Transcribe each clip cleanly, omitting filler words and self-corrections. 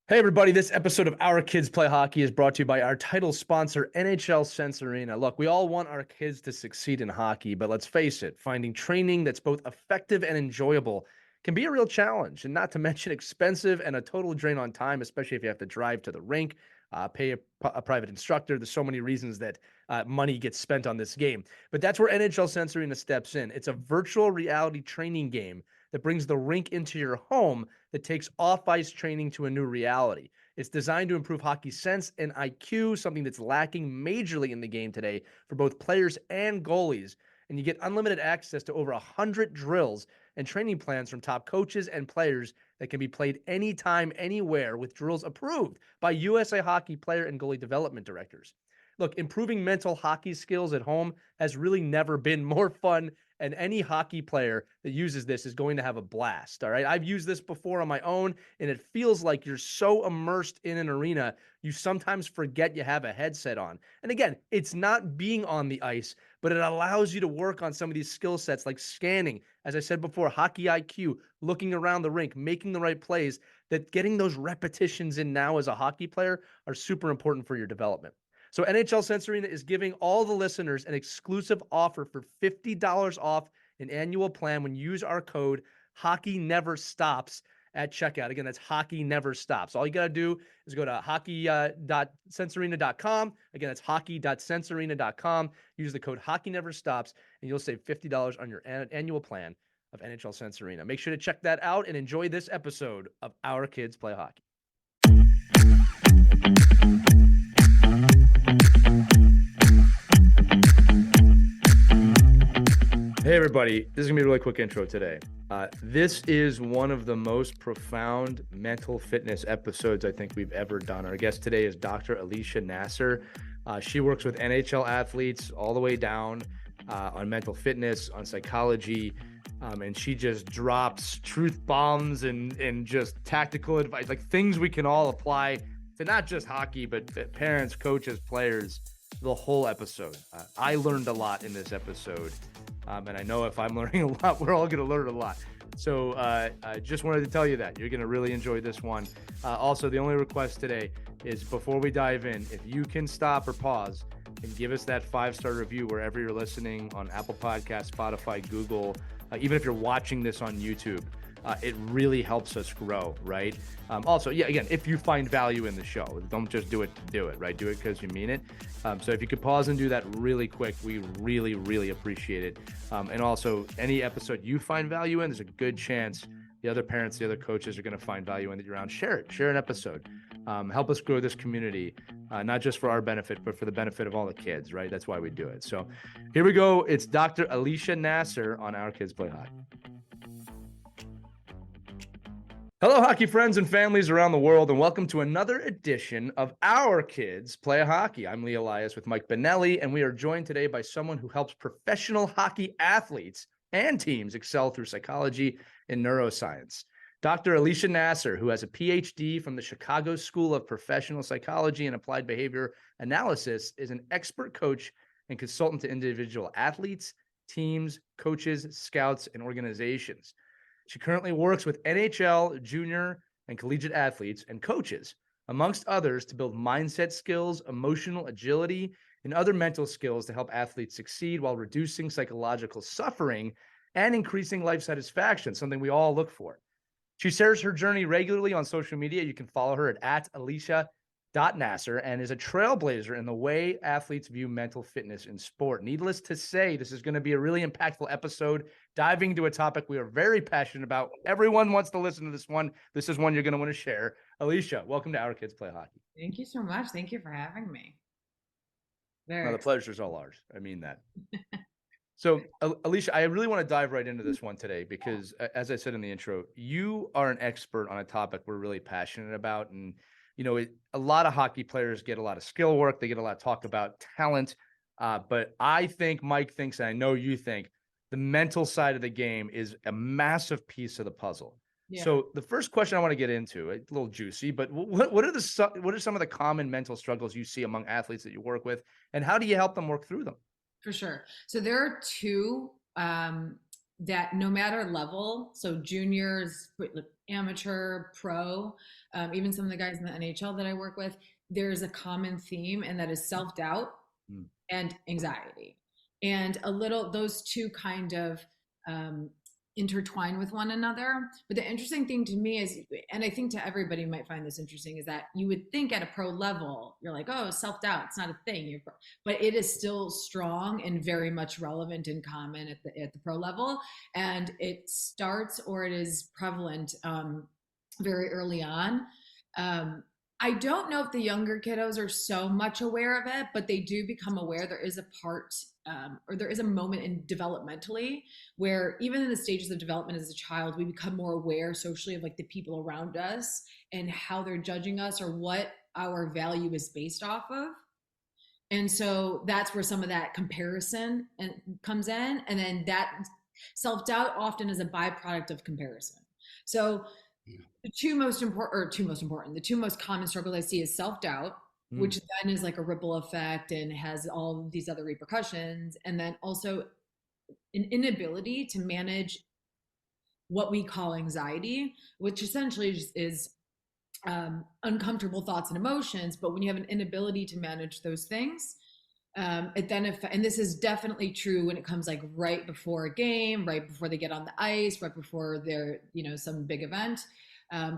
Hey, everybody. This episode of Our Kids Play Hockey is brought to you by our title sponsor, NHL Sense Arena. Look, we all want our kids to succeed in hockey, but let's face it, finding training that's both effective and enjoyable can be a real challenge, and not to mention expensive and a total drain on time, especially if you have to drive to the rink, pay a private instructor. There's so many reasons that money gets spent on this game. But that's where NHL Sense Arena steps in. It's a virtual reality training game that brings the rink into your home that takes off-ice training to a new reality. It's designed to improve hockey sense and IQ, something that's lacking majorly in the game today for both players and goalies. And you get unlimited access to over 100 drills and training plans from top coaches and players that can be played anytime, anywhere, with drills approved by USA Hockey player and goalie development directors. Look, improving mental hockey skills at home has really never been more fun, and any hockey player that uses this is going to have a blast. All right. I've used this before on my own, and it feels like you're so immersed in an arena, you sometimes forget you have a headset on. And again, it's not being on the ice, but it allows you to work on some of these skill sets like scanning, as I said before, hockey IQ, looking around the rink, making the right plays, that getting those repetitions in now as a hockey player are super important for your development. So NHL Sense Arena is giving all the listeners an exclusive offer for $50 off an annual plan when you use our code Hockey Never Stops at checkout. Again, that's Hockey Never Stops. All you got to do is go to hockey.sensearena.com. Again, that's hockey.sensearena.com. Use the code Hockey Never Stops, and you'll save $50 on your annual plan of NHL Sense Arena. Make sure to check that out and enjoy this episode of Our Kids Play Hockey. Hey, everybody. This is going to be a really quick intro today. This is one of the most profound mental fitness episodes I think we've ever done. Our guest today is Dr. Alicia Naser. She works with NHL athletes all the way down on mental fitness, on psychology, and she just drops truth bombs and just tactical advice, like things we can all apply to not just hockey, but parents, coaches, players, the whole episode. I learned a lot in this episode. And I know if I'm learning a lot, we're all going to learn a lot. So I just wanted to tell you that. You're going to really enjoy this one. Also, the only request today is before we dive in, if you can stop or pause and give us that 5-star review wherever you're listening on Apple Podcasts, Spotify, Google, even if you're watching this on YouTube. It really helps us grow, right? Also, yeah, again, if you find value in the show, don't just do it to do it, right? Do it because you mean it. So if you could pause and do that really quick, we really, really appreciate it. And also, any episode you find value in, there's a good chance the other parents, the other coaches are going to find value in that you're around. Share it. Share an episode. Help us grow this community, not just for our benefit, but for the benefit of all the kids, right? That's why we do it. So here we go. It's Dr. Alicia Naser on Our Kids Play Hockey. Hello, hockey friends and families around the world, and welcome to another edition of Our Kids Play Hockey. I'm Lee Elias with Mike Benelli, and we are joined today by someone who helps professional hockey athletes and teams excel through psychology and neuroscience. Dr. Alicia Naser, who has a PhD from the Chicago School of Professional Psychology and Applied Behavior Analysis, is an expert coach and consultant to individual athletes, teams, coaches, scouts, and organizations. She currently works with NHL, junior, and collegiate athletes and coaches, amongst others, to build mindset skills, emotional agility, and other mental skills to help athletes succeed while reducing psychological suffering and increasing life satisfaction, something we all look for. She shares her journey regularly on social media. You can follow her at Alicia.Naser, and is a trailblazer in the way athletes view mental fitness in sport. Needless to say, this is going to be a really impactful episode, diving into a topic we are very passionate about. Everyone wants to listen to this one. This is one you're going to want to share. Alicia, welcome to Our Kids Play Hockey. Thank you so much. Thank you for having me. No, the pleasure's all ours. I mean that. So, Alicia, I really want to dive right into this one today because, as I said in the intro, you are an expert on a topic we're really passionate about. And, you know, a lot of hockey players get a lot of skill work. They get a lot of talk about talent. But I think Mike thinks, and I know you think, the mental side of the game is a massive piece of the puzzle. Yeah. So the first question I want to get into, a little juicy, but what are some of the common mental struggles you see among athletes that you work with, and how do you help them work through them? For sure. So there are two that no matter level, so juniors, amateur, pro, even some of the guys in the NHL that I work with, there's a common theme, and that is self-doubt Mm. and anxiety. And a little, those two kind of um, intertwine with one another. But the interesting thing to me is, and I think to everybody might find this interesting, is that you would think at a pro level, you're like, oh, self doubt, it's not a thing. But it is still strong and very much relevant and common at the pro level. And it starts, or it is prevalent very early on. Um, I don't know if the younger kiddos are so much aware of it, but they do become aware. There is a part, or there is a moment in developmentally where, even in the stages of development as a child, we become more aware socially of like the people around us and how they're judging us or what our value is based off of. And so that's where some of that comparison comes in, and then that self doubt often is a byproduct of comparison. So the two most common struggles I see is self-doubt, Mm. which then is like a ripple effect and has all these other repercussions, and then also an inability to manage what we call anxiety, which essentially is uncomfortable thoughts and emotions. But when you have an inability to manage those things, it then and this is definitely true when it comes like right before a game, right before they get on the ice, right before they're, some big event.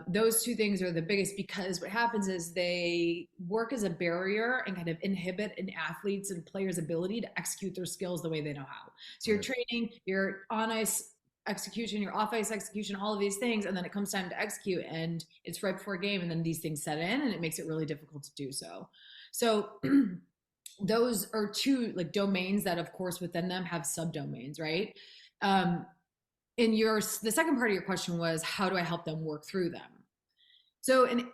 Those two things are the biggest, because what happens is they work as a barrier and kind of inhibit an athlete's and player's ability to execute their skills the way they know how. So you're training, you're on ice execution, your off ice execution, all of these things, and then it comes time to execute, and it's right before a game, and then these things set in, and it makes it really difficult to do so. So those are two like domains that, of course, within them have subdomains, right? In the second part of your question was, how do I help them work through them? So, and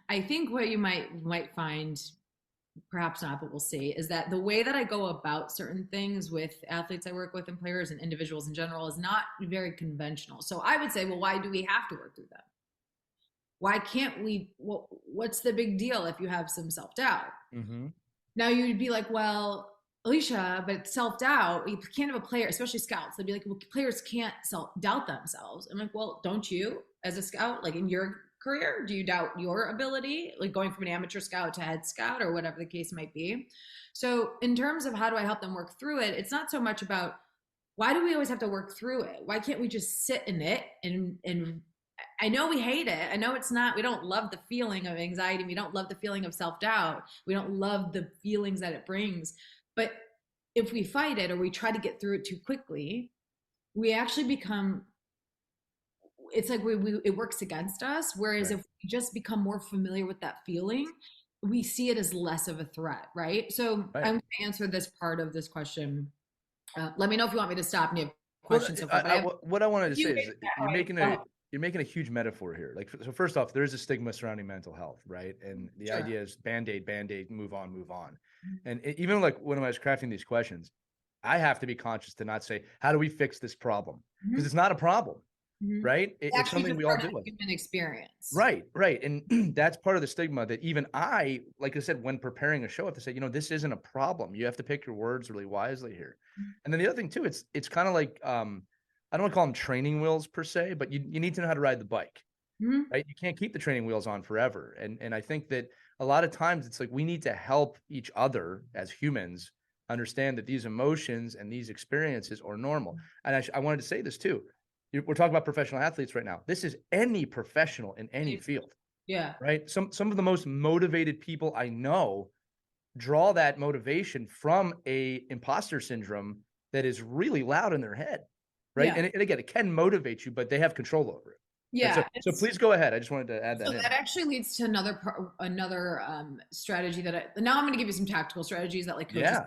I think what you might find, perhaps not, but we'll see, is that the way that I go about certain things with athletes I work with and players and individuals in general is not very conventional. So I would say, well, why do we have to work through them? Why can't we? What's the big deal if you have some self-doubt? Mm-hmm. Now you'd be like, well, Alicia, but self-doubt, you can't have a player, especially scouts. They'd be like, well, players can't self-doubt themselves. I'm like, well, don't you as a scout, like in your career, do you doubt your ability, like going from an amateur scout to head scout or whatever the case might be? So in terms of how do I help them work through it, it's not so much about why do we always have to work through it? Why can't we just sit in it and I know we hate it. I know it's not, we don't love the feeling of anxiety. We don't love the feeling of self-doubt. We don't love the feelings that it brings. But if we fight it or we try to get through it too quickly, we actually become, it's like it works against us. Whereas if we just become more familiar with that feeling, we see it as less of a threat, right? So I'm going to answer this part of this question. Let me know if you want me to stop and you have questions. What I wanted to say is you're making a huge metaphor here. Like, so first off, there is a stigma surrounding mental health, right? And the idea is band-aid, move on. And even like when I was crafting these questions, I have to be conscious to not say, how do we fix this problem? Because it's not a problem, right? It's something we all deal with. Human experience. Right. And that's part of the stigma that even I, like I said, when preparing a show, I have to say, this isn't a problem. You have to pick your words really wisely here. And then the other thing too, it's kind of like, I don't want to call them training wheels per se, but you need to know how to ride the bike, right? You can't keep the training wheels on forever. And I think that a lot of times it's like we need to help each other as humans understand that these emotions and these experiences are normal. And I wanted to say this too. We're talking about professional athletes right now. This is any professional in any field. Yeah. Right. Some of the most motivated people I know draw that motivation from a imposter syndrome that is really loud in their head. Right. Yeah. And again, it can motivate you, but they have control over it. Yeah. Right? So please go ahead. I just wanted to add that. So that actually leads to another strategy now I'm going to give you some tactical strategies that like coaches,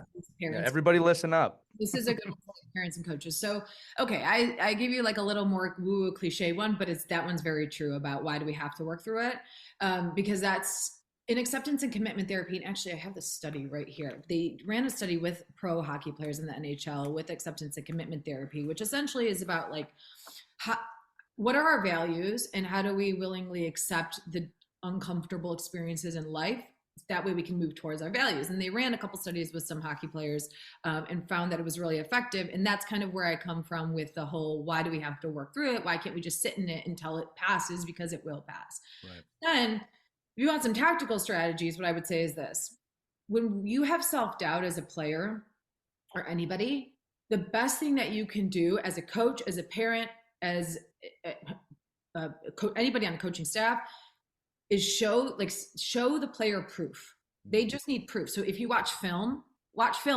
parents. Everybody listen up. This is a good one for parents and coaches. So, okay, I give you like a little more woo cliche one, but that one's very true about why do we have to work through it? Because that's in acceptance and commitment therapy. And actually, I have this study right here. They ran a study with pro hockey players in the NHL with acceptance and commitment therapy, which essentially is about like what are our values and how do we willingly accept the uncomfortable experiences in life that way we can move towards our values. And they ran a couple studies with some hockey players and found that it was really effective. And that's kind of where I come from with the whole, why do we have to work through it? Why can't we just sit in it until it passes? Because it will pass. Right. Then if you want some tactical strategies, what I would say is this: when you have self-doubt as a player or anybody, the best thing that you can do as a coach, as a parent, as anybody on the coaching staff is show the player proof. They just need proof. So if you watch film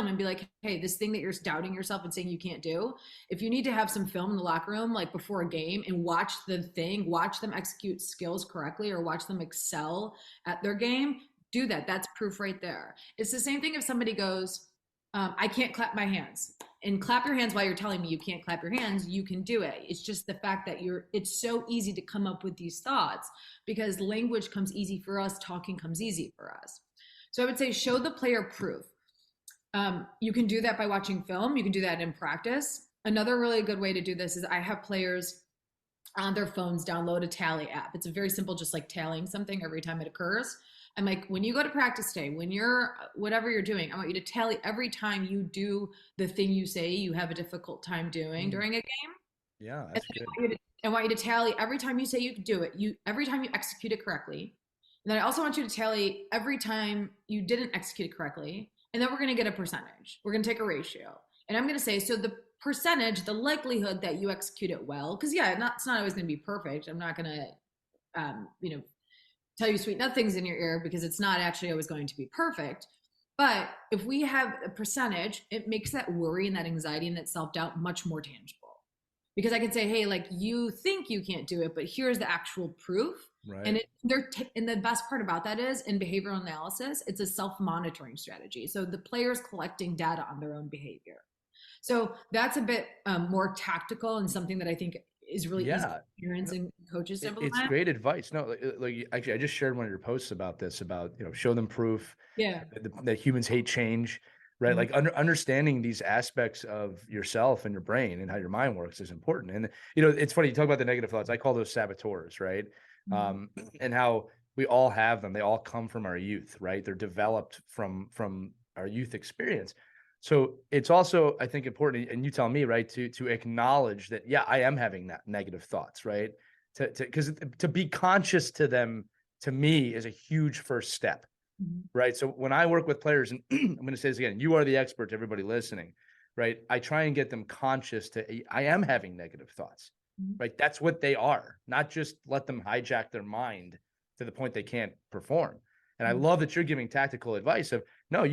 and be like, hey, this thing that you're doubting yourself and saying you can't do, if you need to have some film in the locker room, like before a game, and watch them execute skills correctly or watch them excel at their game, do that. That's proof right there. It's the same thing if somebody goes, I can't clap my hands. And clap your hands while you're telling me you can't clap your hands, you can do it. It's just the fact that it's so easy to come up with these thoughts because language comes easy for us, talking comes easy for us. So I would say show the player proof. You can do that by watching film. You can do that in practice. Another really good way to do this is I have players on their phones download a tally app. It's a very simple, just like tallying something every time it occurs. I'm like, when you go to practice day, when you're, whatever you're doing, I want you to tally every time you do the thing you say you have a difficult time doing during a game. Yeah, that's good. I want you to tally every time you say you can do it, every time you execute it correctly. And then I also want you to tally every time you didn't execute it correctly. And then we're going to get a percentage. We're going to take a ratio. And I'm going to say, so the percentage, the likelihood that you execute it well, because it's not always going to be perfect. I'm not going to, tell you sweet nothings in your ear because it's not actually always going to be perfect. But if we have a percentage, it makes that worry and that anxiety and that self-doubt much more tangible. Because I can say, hey, like you think you can't do it, but here's the actual proof. Right. And and the best part about that is in behavioral analysis, it's a self-monitoring strategy. So the player's collecting data on their own behavior. So that's a bit more tactical and something that I think is really easy for parents and coaches to implement. It's great advice. No, like actually, I just shared one of your posts about this, about, show them proof. Yeah. That humans hate change, right? Mm-hmm. Like understanding these aspects of yourself and your brain and how your mind works is important. And, it's funny, you talk about the negative thoughts. I call those saboteurs, right? Mm-hmm. And how we all have them. They all come from our youth, right? They're developed from our youth experience. So it's also, I think, important, and you tell me, right, to acknowledge that, yeah, I am having that negative thoughts, right? Because to be conscious to them, to me, is a huge first step, right? So when I work with players, and I'm going to say this again, you are the expert to everybody listening, right? I try and get them conscious to, I am having negative thoughts, right? That's what they are, not just let them hijack their mind to the point they can't perform. And I love that you're giving tactical advice of, no,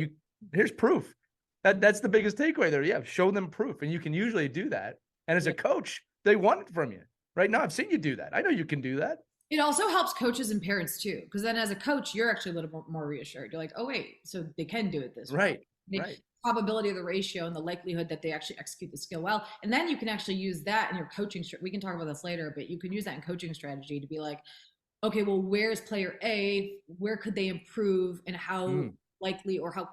here's proof. That's the biggest takeaway there. Yeah, show them proof, and you can usually do that. And as a coach, they want it from you, right? Now I've seen you do that. I know you can do that. It also helps coaches and parents too, because then as a coach, you're actually a little bit more reassured. You're like, oh wait, so they can do it this way. Right. Probability of the ratio and the likelihood that they actually execute the skill well, and then you can actually use that in your coaching. We can talk about this later, but you can use that in coaching strategy to be like, okay, well, where's player A? Where could they improve, and how likely or how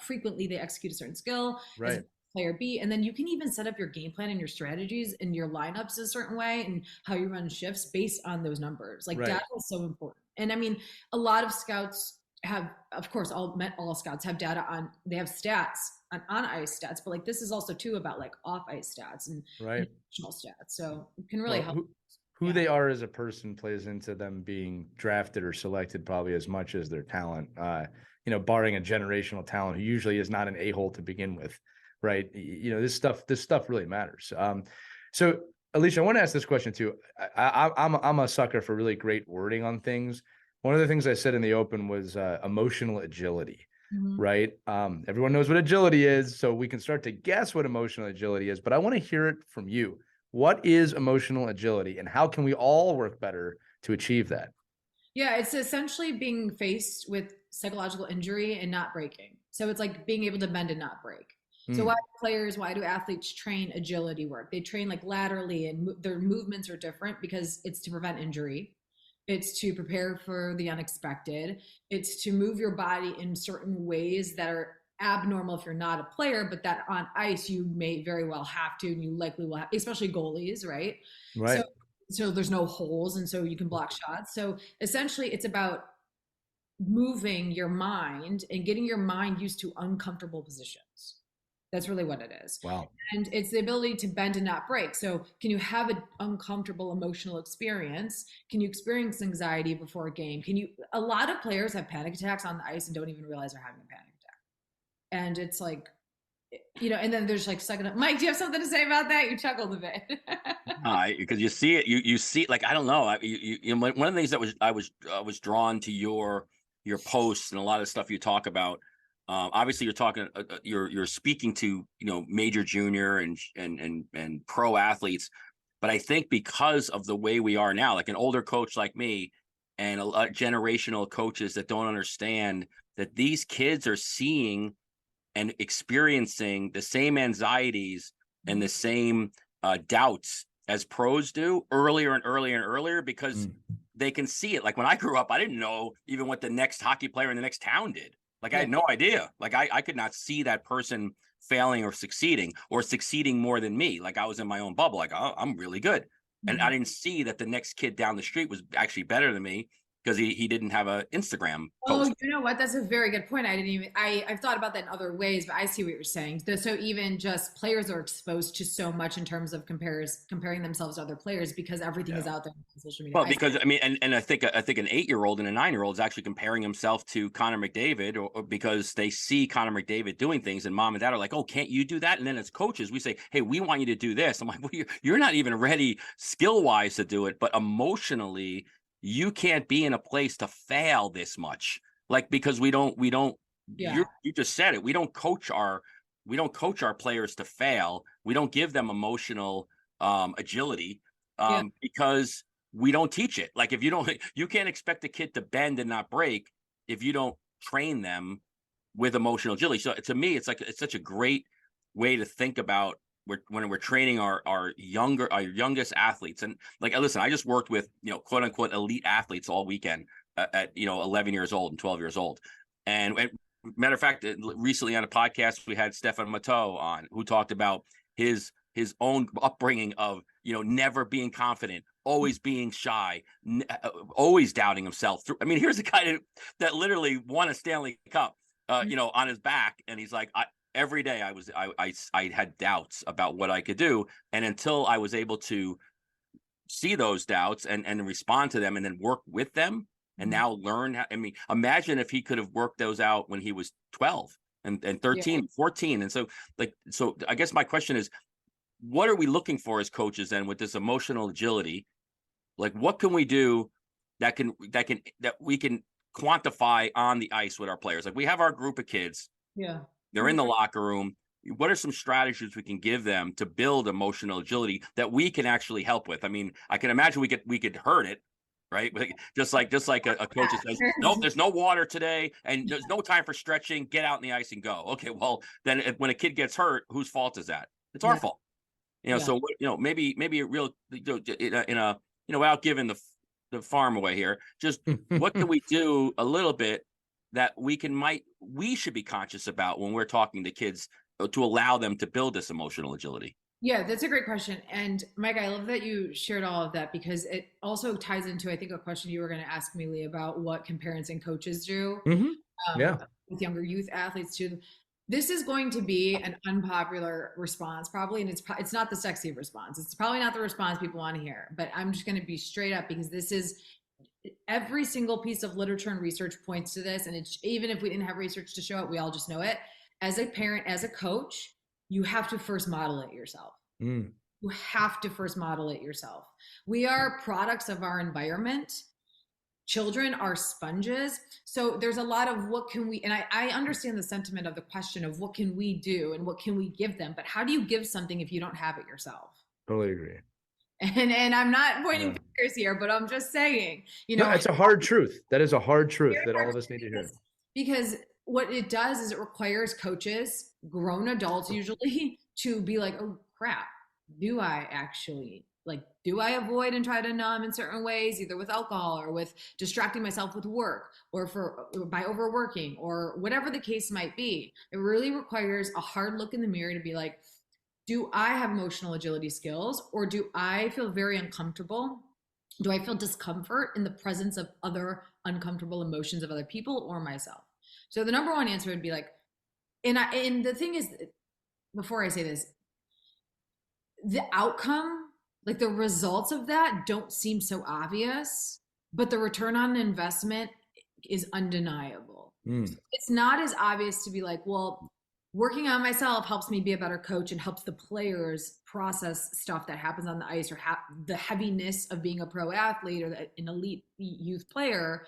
frequently they execute a certain skill, right, as player B. And then you can even set up your game plan and your strategies and your lineups a certain way and how you run shifts based on those numbers. Like data is so important. And I mean, a lot of scouts have, of course, all scouts have data on, they have stats on ice stats, but like this is also too about like off ice stats and nutritional stats. So it can really help. Who they are as a person plays into them being drafted or selected probably as much as their talent, barring a generational talent who usually is not an a-hole to begin with, right? This stuff really matters. So Alicia, I want to ask this question too. I'm a sucker for really great wording on things. One of the things I said in the open was emotional agility, right? Everyone knows what agility is, so we can start to guess what emotional agility is, but I want to hear it from you. What is emotional agility, and how can we all work better to achieve that? Yeah, it's essentially being faced with psychological injury and not breaking. So it's like being able to bend and not break. So why do athletes train agility work? They train like laterally, and their movements are different because it's to prevent injury. It's to prepare for the unexpected. It's to move your body in certain ways that are abnormal if you're not a player, but that on ice you may very well have to, and you likely will have, especially goalies, right? So there's no holes, and so you can block shots. So essentially it's about moving your mind and getting your mind used to uncomfortable positions. That's really what it is. Wow. And it's the ability to bend and not break. So, can you have an uncomfortable emotional experience? Can you experience anxiety before a game? A lot of players have panic attacks on the ice and don't even realize they're having a panic attack. And it's like, and then there's like second up. Mike, do you have something to say about that? You chuckled a bit. Because you see it, you see, like, I don't know. One of the things that I was drawn to your posts and a lot of stuff you talk about. Obviously, you're talking, you're speaking to major, junior, and pro athletes, but I think because of the way we are now, like an older coach like me, and a lot of generational coaches that don't understand that these kids are seeing and experiencing the same anxieties and the same doubts as pros do earlier and earlier and earlier, because they can see it. Like when I grew up, I didn't know even what the next hockey player in the next town did. Like I had no idea. Like I could not see that person failing or succeeding more than me. Like I was in my own bubble. Like, oh, I'm really good. And I didn't see that the next kid down the street was actually better than me because he didn't have an Instagram post. Oh, you know what? That's a very good point. I've thought about that in other ways, but I see what you're saying. So even just players are exposed to so much in terms of comparing themselves to other players because everything is out there on social media. Well, because I mean, and I think an 8-year-old and a 9-year-old is actually comparing himself to Connor McDavid, or because they see Connor McDavid doing things, and mom and dad are like, "Oh, can't you do that?" And then as coaches, we say, "Hey, we want you to do this." I'm like, "Well, you're not even ready skill wise to do it, but emotionally, you can't be in a place to fail this much." Like, because we don't. You just said it. We don't coach our players to fail. We don't give them emotional agility because we don't teach it. Like if you can't expect a kid to bend and not break if you don't train them with emotional agility. So to me, it's such a great way to think about when we're training our youngest athletes. And like, listen, I just worked with, quote unquote, elite athletes all weekend at 11 years old and 12 years old. And matter of fact, recently on a podcast, we had Stefan Matteau on, who talked about his own upbringing of, never being confident, always being shy, always doubting himself. I mean, here's a guy that literally won a Stanley Cup, on his back. And he's like, every day I had doubts about what I could do. And until I was able to see those doubts and respond to them and then work with them and now learn how, I mean, imagine if he could have worked those out when he was 12 and 13, 14. And so I guess my question is, what are we looking for as coaches then with this emotional agility? Like, what can we do that we can quantify on the ice with our players? Like, we have our group of kids. Yeah. They're in the locker room. What are some strategies we can give them to build emotional agility that we can actually help with? I mean, I can imagine we could hurt it, right? Just like a coach that says, "Nope, there's no water today, and there's no time for stretching. Get out in the ice and go." Okay, well, then when a kid gets hurt, whose fault is that? It's our fault. So maybe a real, in a without giving the farm away here, just what can we do a little bit that we should be conscious about when we're talking to kids to allow them to build this emotional agility? Yeah, that's a great question. And Mike, I love that you shared all of that because it also ties into, I think, a question you were going to ask me, Lee, about what can parents and coaches do with younger youth athletes too. This is going to be an unpopular response probably, and it's not the sexy response. It's probably not the response people want to hear, but I'm just going to be straight up because this is every single piece of literature and research points to this. And it's, even if we didn't have research to show it, we all just know it. As a parent, as a coach, you have to first model it yourself. You have to first model it yourself. We are products of our environment. Children are sponges. So there's a lot of what can we, and I understand the sentiment of the question of what can we do and what can we give them, but how do you give something if you don't have it yourself? Totally agree. And I'm not pointing fingers here, but I'm just saying, it's a hard truth. That is a hard truth that all of us need to hear. Because what it does is it requires coaches, grown adults usually, to be like, oh crap, do I avoid and try to numb in certain ways, either with alcohol or with distracting myself with work or by overworking or whatever the case might be? It really requires a hard look in the mirror to be like, do I have emotional agility skills, or do I feel very uncomfortable? Do I feel discomfort in the presence of other uncomfortable emotions of other people or myself. So the number one answer would be like, and the thing is, before I say this, the outcome, like the results of that don't seem so obvious, but the return on investment is undeniable. Mm. It's not as obvious to be like, well, working on myself helps me be a better coach and helps the players process stuff that happens on the ice, or the heaviness of being a pro athlete or an elite youth player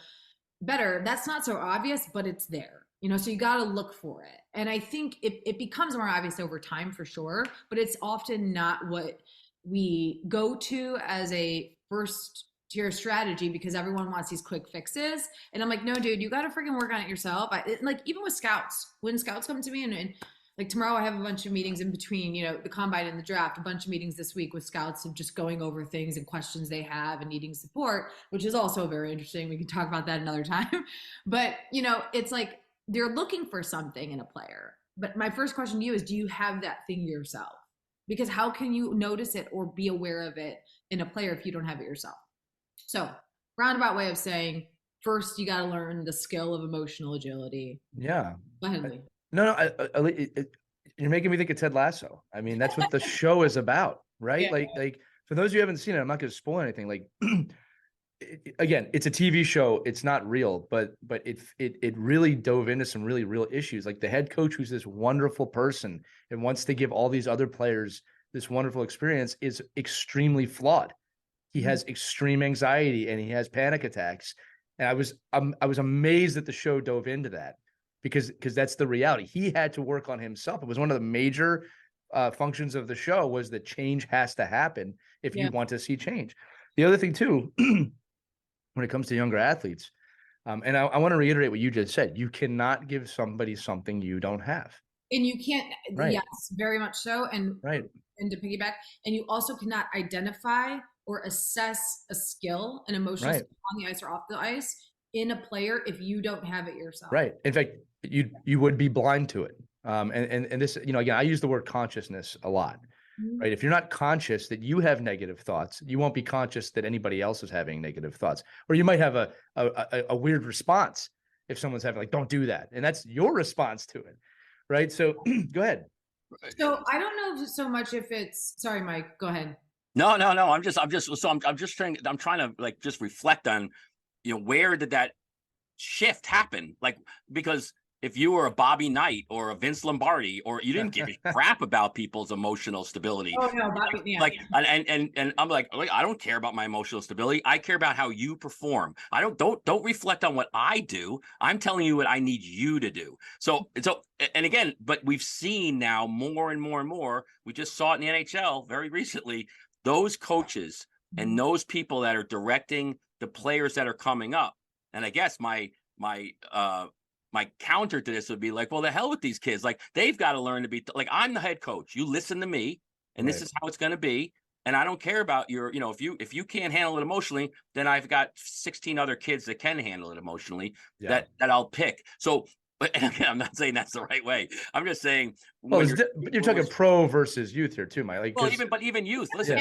better. That's not so obvious, but it's there, so you got to look for it. And I think it becomes more obvious over time for sure, but it's often not what we go to as a first tier strategy, because everyone wants these quick fixes. And I'm like, no, dude, you got to freaking work on it yourself. Like even with scouts, when scouts come to me and like tomorrow I have a bunch of meetings in between, the combine and the draft, a bunch of meetings this week with scouts and just going over things and questions they have and needing support, which is also very interesting. We can talk about that another time. But, it's like they're looking for something in a player. But my first question to you is, do you have that thing yourself? Because how can you notice it or be aware of it in a player if you don't have it yourself? So, roundabout way of saying, first, you got to learn the skill of emotional agility. Yeah. Go ahead, Lee. No, you're making me think of Ted Lasso. I mean, that's what the show is about, right? Yeah. Like for those of you who haven't seen it, I'm not going to spoil anything. Like, again, it's a TV show. It's not real, but it really dove into some really real issues. Like the head coach, who's this wonderful person and wants to give all these other players this wonderful experience, is extremely flawed. He has extreme anxiety and he has panic attacks. And I was amazed that the show dove into that, because that's the reality. He had to work on himself. It was one of the major functions of the show, was that change has to happen if you want to see change. The other thing too, when it comes to younger athletes, and I want to reiterate what you just said, you cannot give somebody something you don't have. And you can't, Right. yes, very much so. And Right. And to piggyback, and you also cannot identify or assess a skill, an emotional Right. skill on the ice or off the ice in a player if you don't have it yourself. Right. In fact, you would be blind to it. And this, again, I use the word consciousness a lot, right? If you're not conscious that you have negative thoughts, you won't be conscious that anybody else is having negative thoughts, or you might have a weird response if someone's having like, don't do that. And that's your response to it. Right. So go ahead. So I don't know so much if it's, sorry, Mike, go ahead. No. I'm trying to like just reflect on, where did that shift happen? Like, because if you were a Bobby Knight or a Vince Lombardi, or you didn't give a crap about people's emotional stability. Oh no, Bobby, yeah. Like, and I'm like, I don't care about my emotional stability. I care about how you perform. I don't reflect on what I do. I'm telling you what I need you to do. So, and again, but we've seen now more and more and more. We just saw it in the NHL very recently. Those coaches and those people that are directing the players that are coming up. And I guess my counter to this would be like, well, the hell with these kids. Like, they've got to learn to be like, I'm the head coach. You listen to me, and this is how it's going to be. And I don't care about your, if you can't handle it emotionally, then I've got 16 other kids that can handle it emotionally that I'll pick. So, but again, I'm not saying that's the right way. I'm just saying. Well, you're talking pro versus youth here too, Mike. Like, well, even youth. Listen,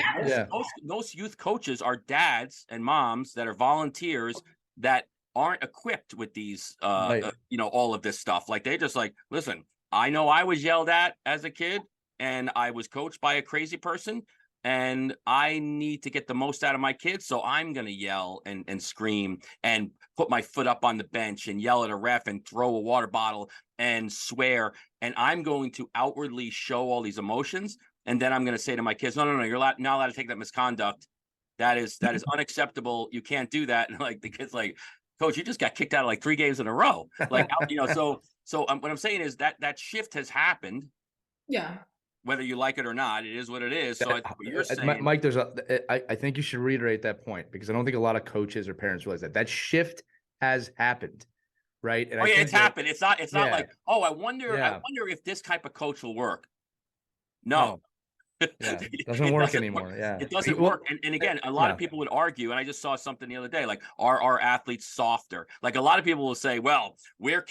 most youth coaches are dads and moms that are volunteers that aren't equipped with these, all of this stuff. Like, they just like, listen, I know I was yelled at as a kid and I was coached by a crazy person, and I need to get the most out of my kids. So I'm going to yell and scream and put my foot up on the bench and yell at a ref and throw a water bottle and swear. And I'm going to outwardly show all these emotions. And then I'm going to say to my kids, no, you're not allowed to take that misconduct. That is unacceptable. You can't do that. And like, the kid's like, Coach, you just got kicked out of like 3 games in a row. Like, so what I'm saying is that shift has happened. Yeah. Whether you like it or not, it is what it is. So what you're saying, Mike, I think you should reiterate that point, because I don't think a lot of coaches or parents realize that shift has happened. Right. And it's happened. It's not like, I wonder if this type of coach will work. No. It doesn't work anymore. Yeah, it doesn't work. And again, a lot of people would argue, and I just saw something the other day, like, are our athletes softer? Like, a lot of people will say, well, we're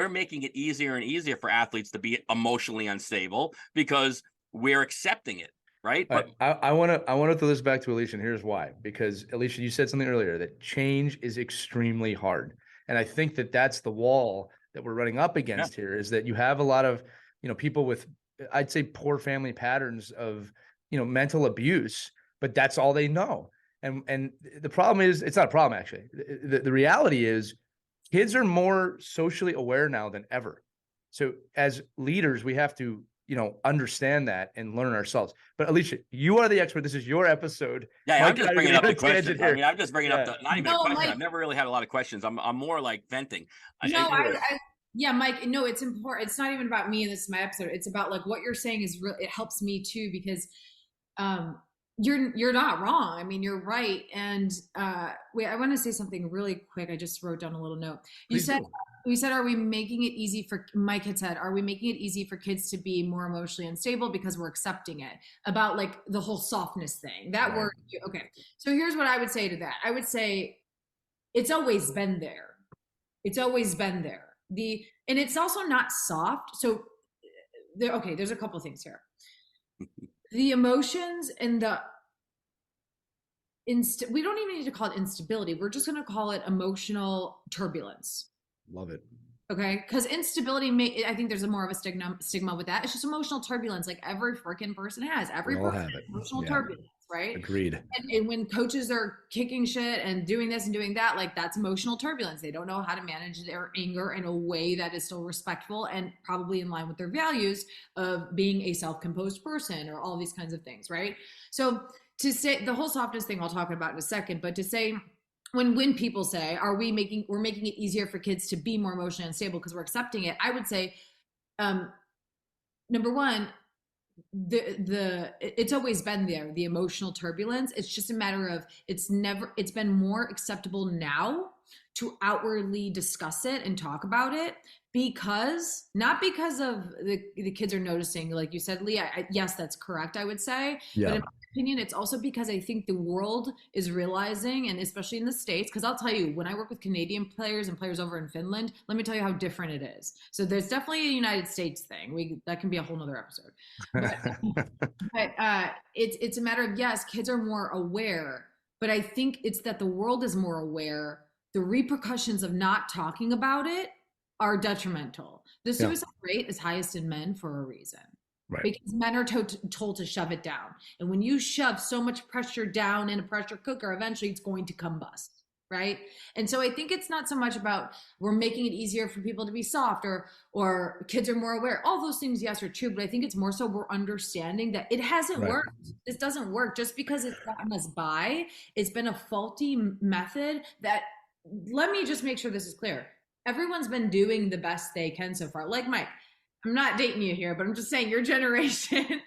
making it easier and easier for athletes to be emotionally unstable because we're accepting it. right? All But right, I want to throw this back to Alicia, and here's why. Because Alicia, you said something earlier that change is extremely hard, and I think that that's the wall that we're running up yeah, against here. Is that you have a lot of people with, I'd say, poor family patterns of mental abuse, but that's all they know. And the problem is, it's not a problem actually. The reality is, kids are more socially aware now than ever. So as leaders, we have to understand that and learn ourselves. But Alicia, you are the expert. This is your episode. yeah, I'm Mike and just I are bringing going to up get the a tangent questions. I here. mean, I'm just bringing up Yeah. not even a No, question. Mike. I've never really had a lot of questions. I'm more like venting. No, Anyway. yeah, Mike. No, it's important. It's not even about me and this is my episode. It's about like what you're saying is real. It helps me too because um, you're not wrong. I mean, you're right. And wait, I want to say something really quick. I just wrote down a little note. Please do. We said, are we making it easy for Mike had said, are we making it easy for kids to be more emotionally unstable because we're accepting it? About like the whole softness thing. That Right. word. Okay. So here's what I would say to that. I would say it's always been there. It's always been there. And it's also not soft. So there's a couple of things here. The emotions and we don't even need to call it instability. We're just going to call it emotional turbulence. Love it. Okay, because instability I think there's more of a stigma with that. It's just emotional turbulence, like every freaking person has. Every We all person have has it. emotional Yeah. turbulence, right? Agreed. And when coaches are kicking shit and doing this and doing that, like that's emotional turbulence. They don't know how to manage their anger in a way that is still respectful and probably in line with their values of being a self-composed person or all these kinds of things, right? So to say the whole softness thing I'll talk about in a second, but to say when people say, we're making it easier for kids to be more emotionally unstable because we're accepting it, I would say, number one, it's always been there, the emotional turbulence. It's just a matter of it's been more acceptable now to outwardly discuss it and talk about it not because of the kids are noticing, like you said, Lee. Yes, that's correct, I would say. Yeah. But in my opinion, it's also because I think the world is realizing, and especially in the States, because I'll tell you, when I work with Canadian players and players over in Finland, let me tell you how different it is. So there's definitely a United States thing. That can be a whole nother episode. But it's a matter of, yes, kids are more aware, but I think it's that the world is more aware. The repercussions of not talking about it are detrimental. The suicide rate is highest in men for a reason. Right. Because men are told to shove it down. And when you shove so much pressure down in a pressure cooker, eventually it's going to combust, right? And so I think it's not so much about we're making it easier for people to be soft or kids are more aware. All those things, yes, are true, but I think it's more so we're understanding that it hasn't worked. This doesn't work just because it's gotten us by. It's been a faulty method that, let me just make sure this is clear. Everyone's been doing the best they can so far. Like Mike, I'm not dating you here, but I'm just saying your generation,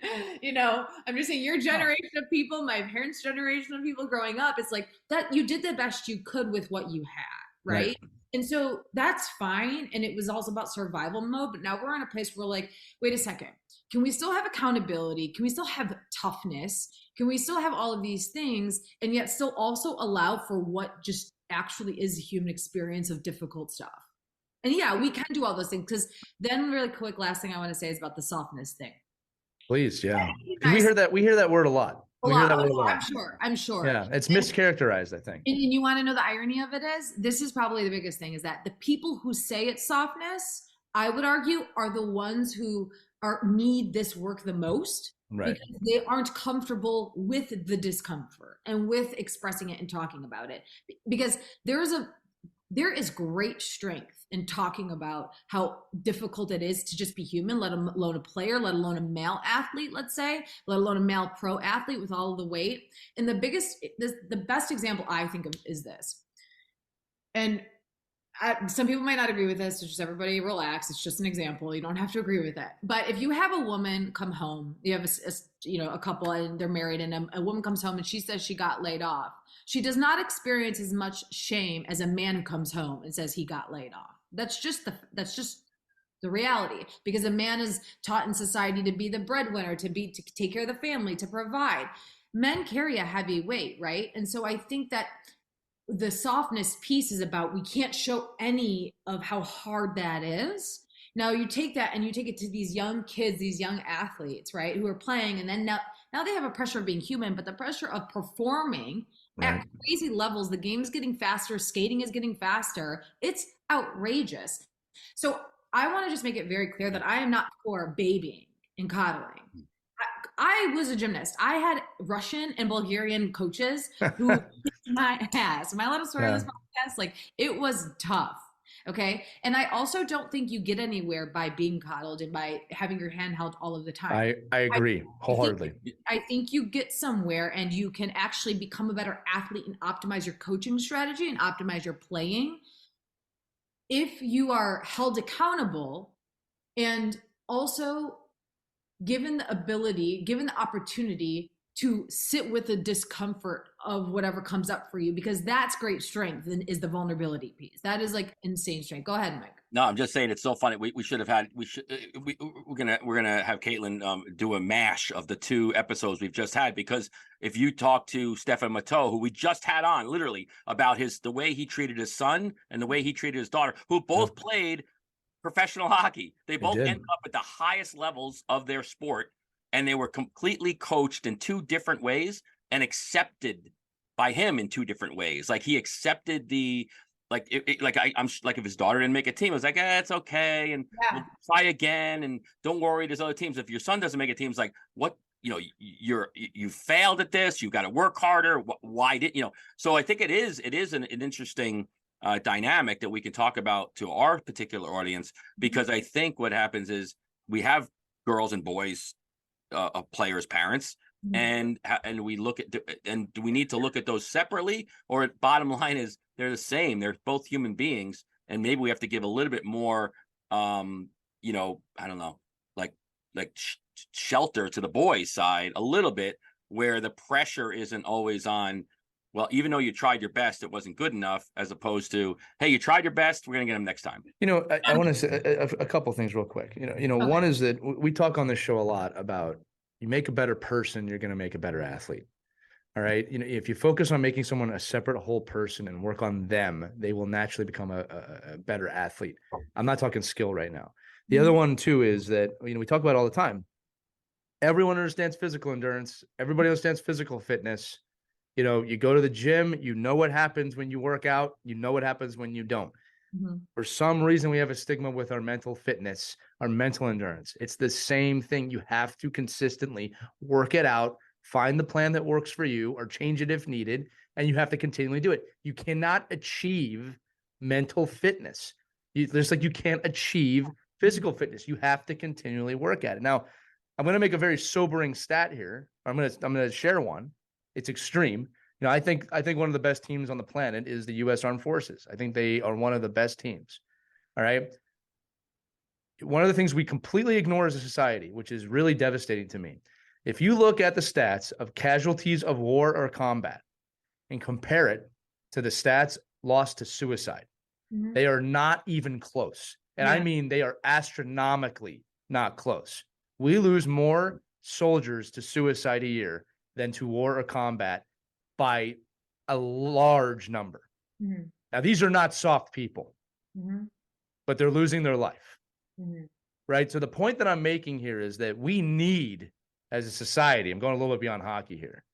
I'm just saying your generation of people, my parents' generation of people growing up, it's like that you did the best you could with what you had, right? And so that's fine. And it was also about survival mode. But now we're in a place where like, wait a second, can we still have accountability? Can we still have toughness? Can we still have all of these things and yet still also allow for what just actually is a human experience of difficult stuff? And yeah, we can do all those things, because then really quick, last thing I want to say is about the softness thing. Please, yeah. We hear that word a lot. I'm sure. Yeah, it's mischaracterized, I think. And you want to know the irony of it is, this is probably the biggest thing, is that the people who say it's softness, I would argue, are the ones who need this work the most. Right. Because they aren't comfortable with the discomfort and with expressing it and talking about it. Because there is great strength in talking about how difficult it is to just be human, let alone a player, let alone a male athlete, let's say, let alone a male pro athlete with all of the weight. And the best example I think of is this. And some people might not agree with this. So just everybody relax. It's just an example. You don't have to agree with it. But if you have a woman come home, you have a couple and they're married, and a woman comes home and she says she got laid off. She does not experience as much shame as a man who comes home and says he got laid off. That's just the reality, because a man is taught in society to be the breadwinner, to take care of the family, to provide. Men carry a heavy weight, right? And so I think that the softness piece is about, we can't show any of how hard that is. Now you take that and you take it to these young kids, these young athletes, right, who are playing, and then now Now they have a pressure of being human, but the pressure of performing Right. at crazy levels. The game's getting faster, skating is getting faster. It's outrageous. So I want to just make it very clear that I am not for babying and coddling. I was a gymnast. I had Russian and Bulgarian coaches who kicked my ass. Am I allowed to swear on this Yeah. podcast? Like, it was tough. Okay. And I also don't think you get anywhere by being coddled and by having your hand held all of the time. I agree wholeheartedly. I think you get somewhere and you can actually become a better athlete and optimize your coaching strategy and optimize your playing if you are held accountable and also given the ability, given the opportunity to sit with the discomfort of whatever comes up for you, because that's great strength and is the vulnerability piece. That is like insane strength. Go ahead, Mike. No, I'm just saying it's so funny. We should have had we're gonna have Caitlin do a mash of the 2 episodes we've just had, because if you talk to Stefan Matteau, who we just had on, literally about the way he treated his son and the way he treated his daughter, who both played professional hockey. They both ended up at the highest levels of their sport, and they were completely coached in 2 different ways and accepted by him in 2 different ways. Like, he accepted I'm like, if his daughter didn't make a team, I was like, it's okay, and we'll try again, and don't worry, there's other teams. If your son doesn't make a team, it's like, what, you failed at this, you got to work harder. Why did So I think it is an interesting dynamic that we can talk about to our particular audience, because I think what happens is we have girls and boys players' parents, and we look at, and do we need to look at those separately, or bottom line is they're the same? They're both human beings, and maybe we have to give a little bit more I don't know, like shelter to the boys' side a little bit, where the pressure isn't always on, well, even though you tried your best, it wasn't good enough, as opposed to, hey, you tried your best, we're gonna get them next time. I want to say a couple things real quick. Okay. One is that we talk on this show a lot about, you make a better person, you're going to make a better athlete. All right. If you focus on making someone a separate whole person and work on them, they will naturally become a better athlete. I'm not talking skill right now. The other one too is that, we talk about it all the time. Everyone understands physical endurance. Everybody understands physical fitness. You go to the gym, what happens when you work out, what happens when you don't. For some reason, we have a stigma with our mental fitness, our mental endurance. It's the same thing. You have to consistently work it out, find the plan that works for you, or change it if needed, and you have to continually do it. You cannot achieve mental fitness. Just like you can't achieve physical fitness. You have to continually work at it. Now, I'm going to make a very sobering stat here. I'm going to share one. It's extreme. I think one of the best teams on the planet is the U.S. Armed Forces. I think they are one of the best teams. All right. One of the things we completely ignore as a society, which is really devastating to me, if you look at the stats of casualties of war or combat and compare it to the stats lost to suicide, they are not even close. And I mean, they are astronomically not close. We lose more soldiers to suicide a year than to war or combat by a large number. Now, these are not soft people, but they're losing their life, right? So the point that I'm making here is that we need, as a society, I'm going a little bit beyond hockey here,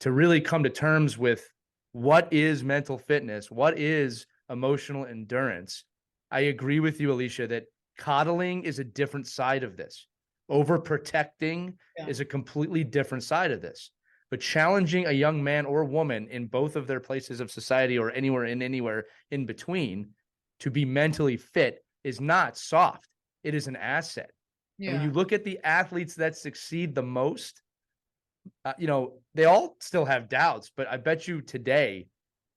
to really come to terms with what is mental fitness, what is emotional endurance. I agree with you, Alicia, that coddling is a different side of this. Overprotecting is a completely different side of this. But challenging a young man or woman in both of their places of society, or anywhere in between, to be mentally fit is not soft. It is an asset. And when you look at the athletes that succeed the most, they all still have doubts, but I bet you today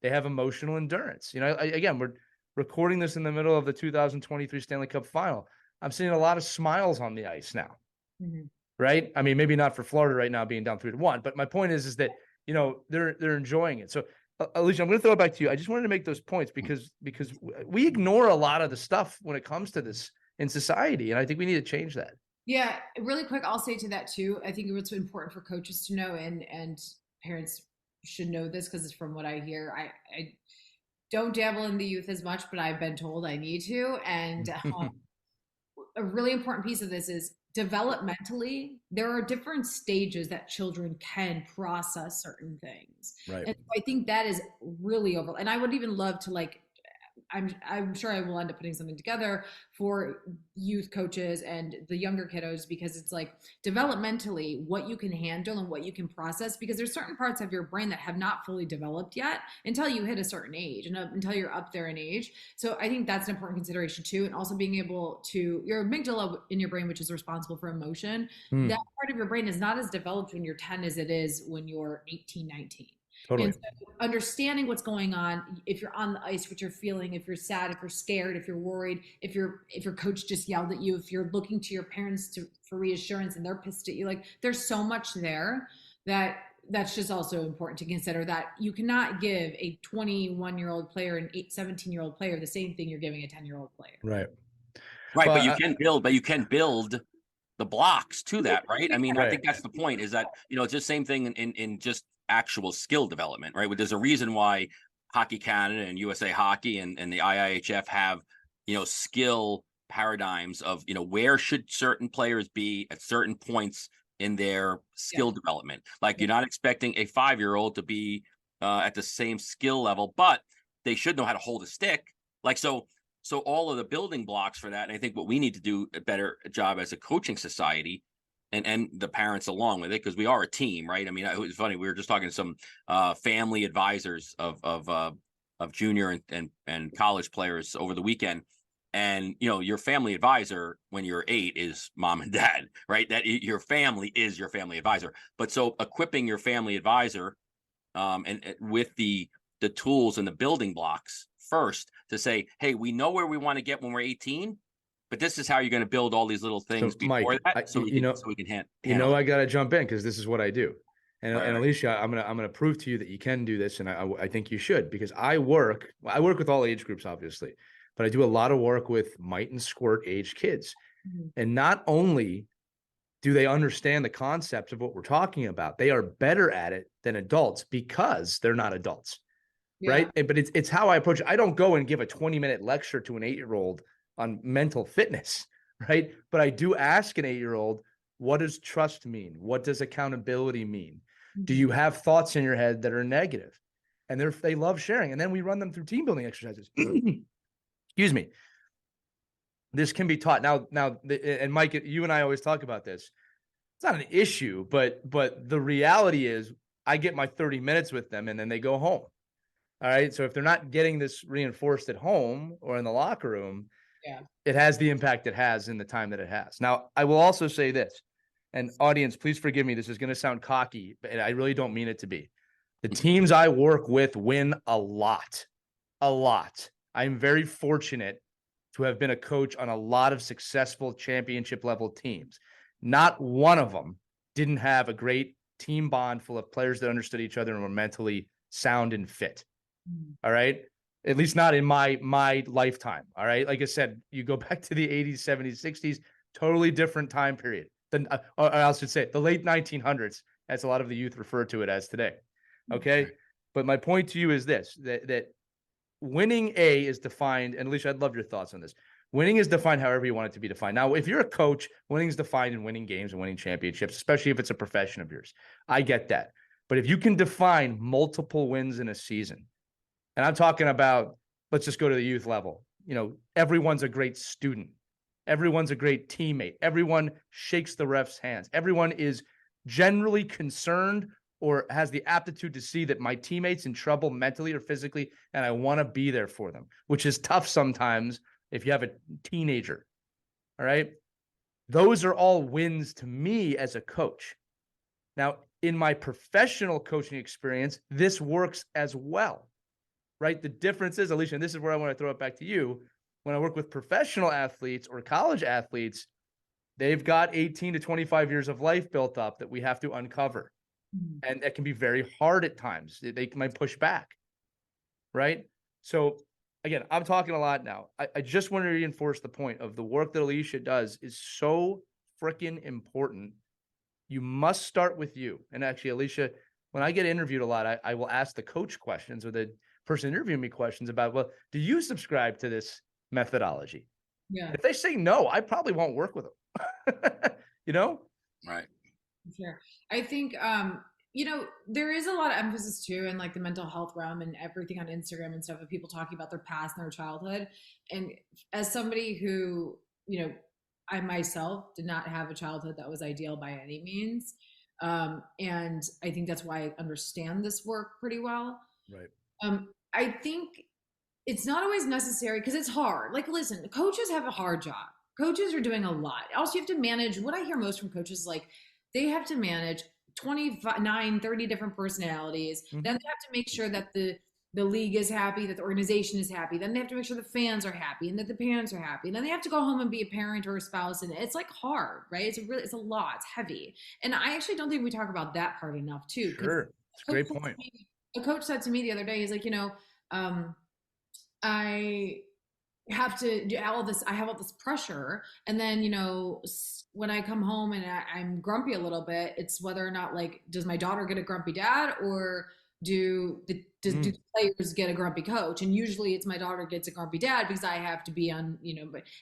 they have emotional endurance. Again, we're recording this in the middle of the 2023 Stanley Cup final. I'm seeing a lot of smiles on the ice now. Right? I mean, maybe not for Florida right now being down 3-1, but my point is that, they're enjoying it. So, Alicia, I'm going to throw it back to you. I just wanted to make those points because we ignore a lot of the stuff when it comes to this in society. And I think we need to change that. Yeah. Really quick, I'll say to that too. I think what's important for coaches to know, and parents should know this, because it's from what I hear. I don't dabble in the youth as much, but I've been told I need to. And a really important piece of this is developmentally, there are different stages that children can process certain things. Right. And I think that is really over. And I would even love to like, I'm sure I will end up putting something together for youth coaches and the younger kiddos, because it's like developmentally what you can handle and what you can process, because there's certain parts of your brain that have not fully developed yet until you hit a certain age and until you're up there in age. So I think that's an important consideration too. And also being able to, your amygdala in your brain, which is responsible for emotion, that part of your brain is not as developed when you're 10 as it is when you're 18, 19. Totally. And so understanding what's going on, if you're on the ice, what you're feeling, if you're sad, if you're scared, if you're worried, if your coach just yelled at you, if you're looking to your parents for reassurance and they're pissed at you, like there's so much there that's just also important to consider, that you cannot give a 21-year-old player and 17-year-old player the same thing you're giving a 10-year-old player. Right. Right. But you can build the blocks to that, right? I mean, Right. I think that's the point, is that, it's the same thing in just actual skill development, right? There's a reason why Hockey Canada and USA Hockey and the IIHF have, skill paradigms of, where should certain players be at certain points in their skill development. Like you're not expecting a 5-year-old to be at the same skill level, but they should know how to hold a stick. Like, so all of the building blocks for that. And I think what we need to do a better job as a coaching society, and the parents along with it, because we are a team, right? I mean, it was funny. We were just talking to some family advisors of junior and college players over the weekend. And, your family advisor when you're 8 is mom and dad, right? That your family is your family advisor. But so equipping your family advisor and with the tools and the building blocks first to say, hey, we know where we want to get when we're 18, but this is how you're going to build all these little things before Mike, that, so we can handle I got to jump in because this is what I do. And, Right. and Alicia, I'm gonna prove to you that you can do this, and I think you should, because I work with all age groups, obviously, but I do a lot of work with mite and squirt age kids, and not only do they understand the concepts of what we're talking about, they are better at it than adults because they're not adults, right? But it's how I approach it. I don't go and give a 20-minute lecture to an 8-year-old on mental fitness, right? But I do ask an 8-year-old, what does trust mean? What does accountability mean? Do you have thoughts in your head that are negative? And they love sharing. And then we run them through team building exercises. Excuse me. This can be taught now. And Mike, you and I always talk about this. It's not an issue, but the reality is I get my 30 minutes with them and then they go home. All right. So if they're not getting this reinforced at home or in the locker room, it has the impact it has in the time that it has. Now, I will also say this, and audience, please forgive me. This is going to sound cocky, but I really don't mean it to be. The teams I work with win a lot. I'm very fortunate to have been a coach on a lot of successful championship level teams. Not one of them didn't have a great team bond full of players that understood each other and were mentally sound and fit. All right. At least not in my lifetime. All right. Like I said, you go back to the 80s, 70s, 60s, totally different time period. Or I should say the late 1900s, as a lot of the youth refer to it as today. Okay. But my point to you is this, that winning is defined, and Alicia, I'd love your thoughts on this. Winning is defined however you want it to be defined. Now, if you're a coach, winning is defined in winning games and winning championships, especially if it's a profession of yours. I get that. But if you can define multiple wins in a season, and I'm talking about, let's just go to the youth level. Everyone's a great student. Everyone's a great teammate. Everyone shakes the ref's hands. Everyone is generally concerned or has the aptitude to see that my teammate's in trouble mentally or physically, and I want to be there for them, which is tough sometimes if you have a teenager. All right. Those are all wins to me as a coach. Now, in my professional coaching experience, this works as well. Right? The difference is, Alicia, and this is where I want to throw it back to you. When I work with professional athletes or college athletes, they've got 18 to 25 years of life built up that we have to uncover. And that can be very hard at times. They might push back. Right? So again, I'm talking a lot now. I just want to reinforce the point of the work that Alicia does is so freaking important. You must start with you. And actually, Alicia, when I get interviewed a lot, I will ask the coach questions or the person interviewing me questions about, well, do you subscribe to this methodology? Yeah. If they say no, I probably won't work with them. You know? Right. Sure. I think there is a lot of emphasis too in like the mental health realm and everything on Instagram and stuff of people talking about their past and their childhood. And as somebody who, I myself did not have a childhood that was ideal by any means. And I think that's why I understand this work pretty well. Right. I think it's not always necessary because it's hard. Like, listen, coaches have a hard job. Coaches are doing a lot. Also, you have to manage. What I hear most from coaches is like they have to manage 29, 30 different personalities. Mhm. Then they have to make sure that the league is happy, that the organization is happy. Then they have to make sure the fans are happy and that the parents are happy. And then they have to go home and be a parent or a spouse. And it's like hard, right? It's a lot. It's heavy. And I actually don't think we talk about that part enough too. Sure. It's a great point. A coach said to me the other day, he's like, I have to do all this. I have all this pressure. And then, when I come home and I'm grumpy a little bit, it's whether or not like, does my daughter get a grumpy dad or do the players get a grumpy coach? And usually it's my daughter gets a grumpy dad because I have to be on,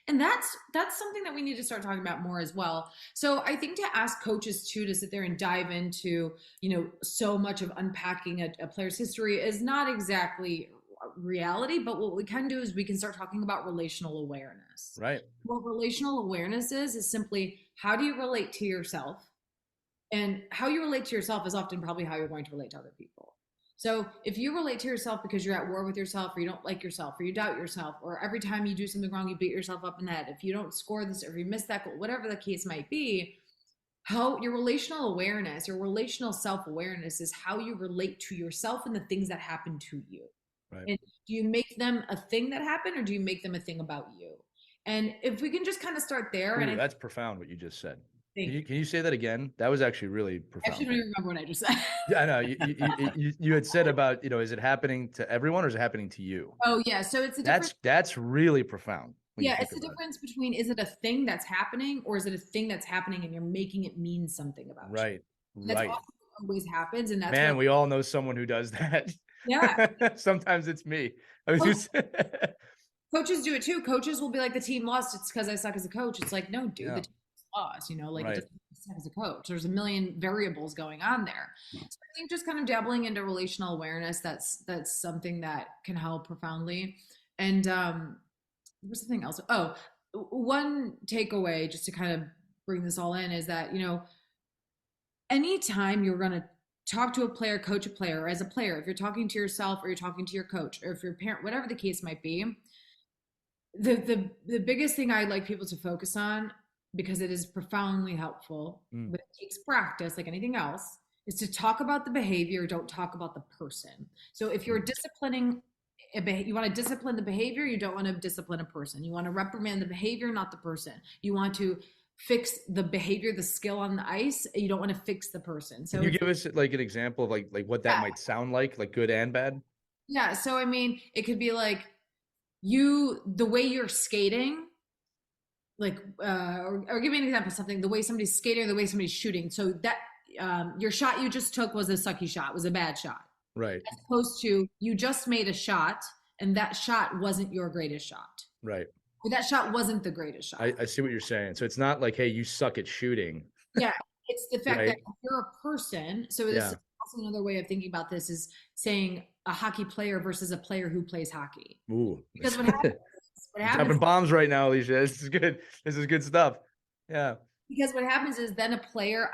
and that's something that we need to start talking about more as well. So I think to ask coaches too, to sit there and dive into, so much of unpacking a player's history is not exactly reality, but what we can do is we can start talking about relational awareness. Right. What relational awareness is simply how do you relate to yourself, and how you relate to yourself is often probably how you're going to relate to other people. So if you relate to yourself because you're at war with yourself, or you don't like yourself, or you doubt yourself, or every time you do something wrong you beat yourself up in the head, if you don't score this, or if you miss that goal, whatever the case might be, how your relational awareness, your relational self-awareness is how you relate to yourself and the things that happen to you. Right. And do you make them a thing that happened, or do you make them a thing about you? And if we can just kind of start there. Ooh, that's profound what you just said. Can you say that again? That was actually really profound. I actually don't even remember what I just said. Yeah, I know. You had said about, is it happening to everyone or is it happening to you? Oh yeah. So it's a difference. That's really profound. Yeah, it's the difference between, is it a thing that's happening, or is it a thing that's happening and you're making it mean something about you? Right. That's what always happens. And that's Man, we all know someone who does that. Yeah. Sometimes it's me. Coaches do it too. Coaches will be like, the team lost, it's because I suck as a coach. It's like, no, dude, the team lost, like it doesn't suck as a coach. There's a million variables going on there. So I think just kind of dabbling into relational awareness, that's something that can help profoundly. And what's the thing else? Oh, one takeaway just to kind of bring this all in is that, anytime you're going to talk to a player, coach a player, or as a player, if you're talking to yourself or you're talking to your coach, or if you're a parent, whatever the case might be, the biggest thing I'd like people to focus on, because it is profoundly helpful, but it takes practice like anything else, is to talk about the behavior, don't talk about the person. So if you're disciplining, you want to discipline the behavior, you don't want to discipline a person. You want to reprimand the behavior, not the person. You want to fix the behavior, the skill on the ice. You don't want to fix the person. So can you give us like an example of like what that might sound like good and bad? Yeah. So, I mean, it could be like the way you're skating, like, or give me an example of something, the way somebody's skating or the way somebody's shooting. So that your shot you just took was a sucky shot, was a bad shot. Right. As opposed to you just made a shot and that shot wasn't your greatest shot. Right. Or that shot wasn't the greatest shot. I see what you're saying. So it's not like, hey, you suck at shooting. Yeah. It's the fact that you're a person. So this is also another way of thinking about this, is saying a hockey player versus a player who plays hockey. Ooh. Because what happens dropping bombs right now, Alicia. This is good. This is good stuff. Yeah. Because what happens is then a player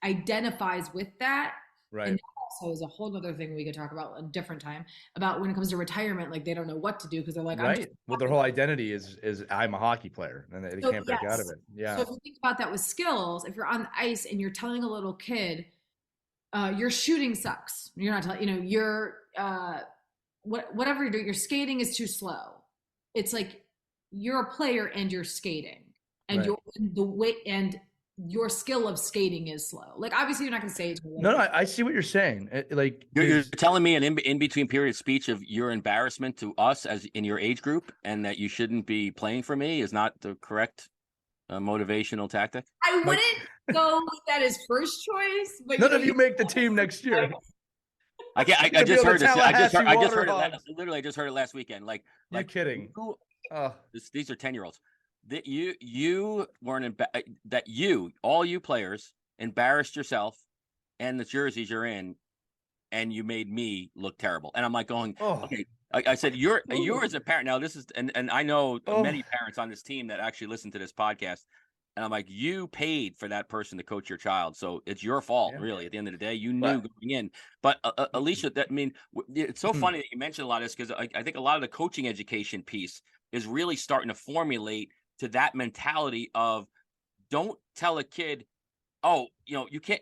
identifies with that. Right. And also is a whole other thing we could talk about a different time, about when it comes to retirement, like they don't know what to do because they're like, right. Well, their whole identity is I'm a hockey player, and they can't break out of it. Yeah. So if you think about that with skills, if you're on the ice and you're telling a little kid, your shooting sucks. You're not telling, you're whatever you're doing, your skating is too slow. It's like you're a player and you're skating, and your skill of skating is slow. Like, obviously you're not going to say it to me. No, I see what you're saying. Like you're telling me an in between period speech of your embarrassment to us as in your age group, and that you shouldn't be playing for me is not the correct motivational tactic. I wouldn't go with that as first choice, but none of you make the team next year. I just heard this. I just heard it. Literally, I just heard it last weekend. Like, you're kidding. These are 10-year-olds. that you weren't that all you players embarrassed yourself and the jerseys you're in, and you made me look terrible. And I'm like going, okay. I said, you're as a parent now. This is and I know many parents on this team that actually listen to this podcast. And I'm like, you paid for that person to coach your child, so it's your fault, really. At the end of the day, you knew going in. But Alicia, it's so funny that you mentioned a lot of this, because I think a lot of the coaching education piece is really starting to formulate to that mentality of, don't tell a kid, oh, you can't.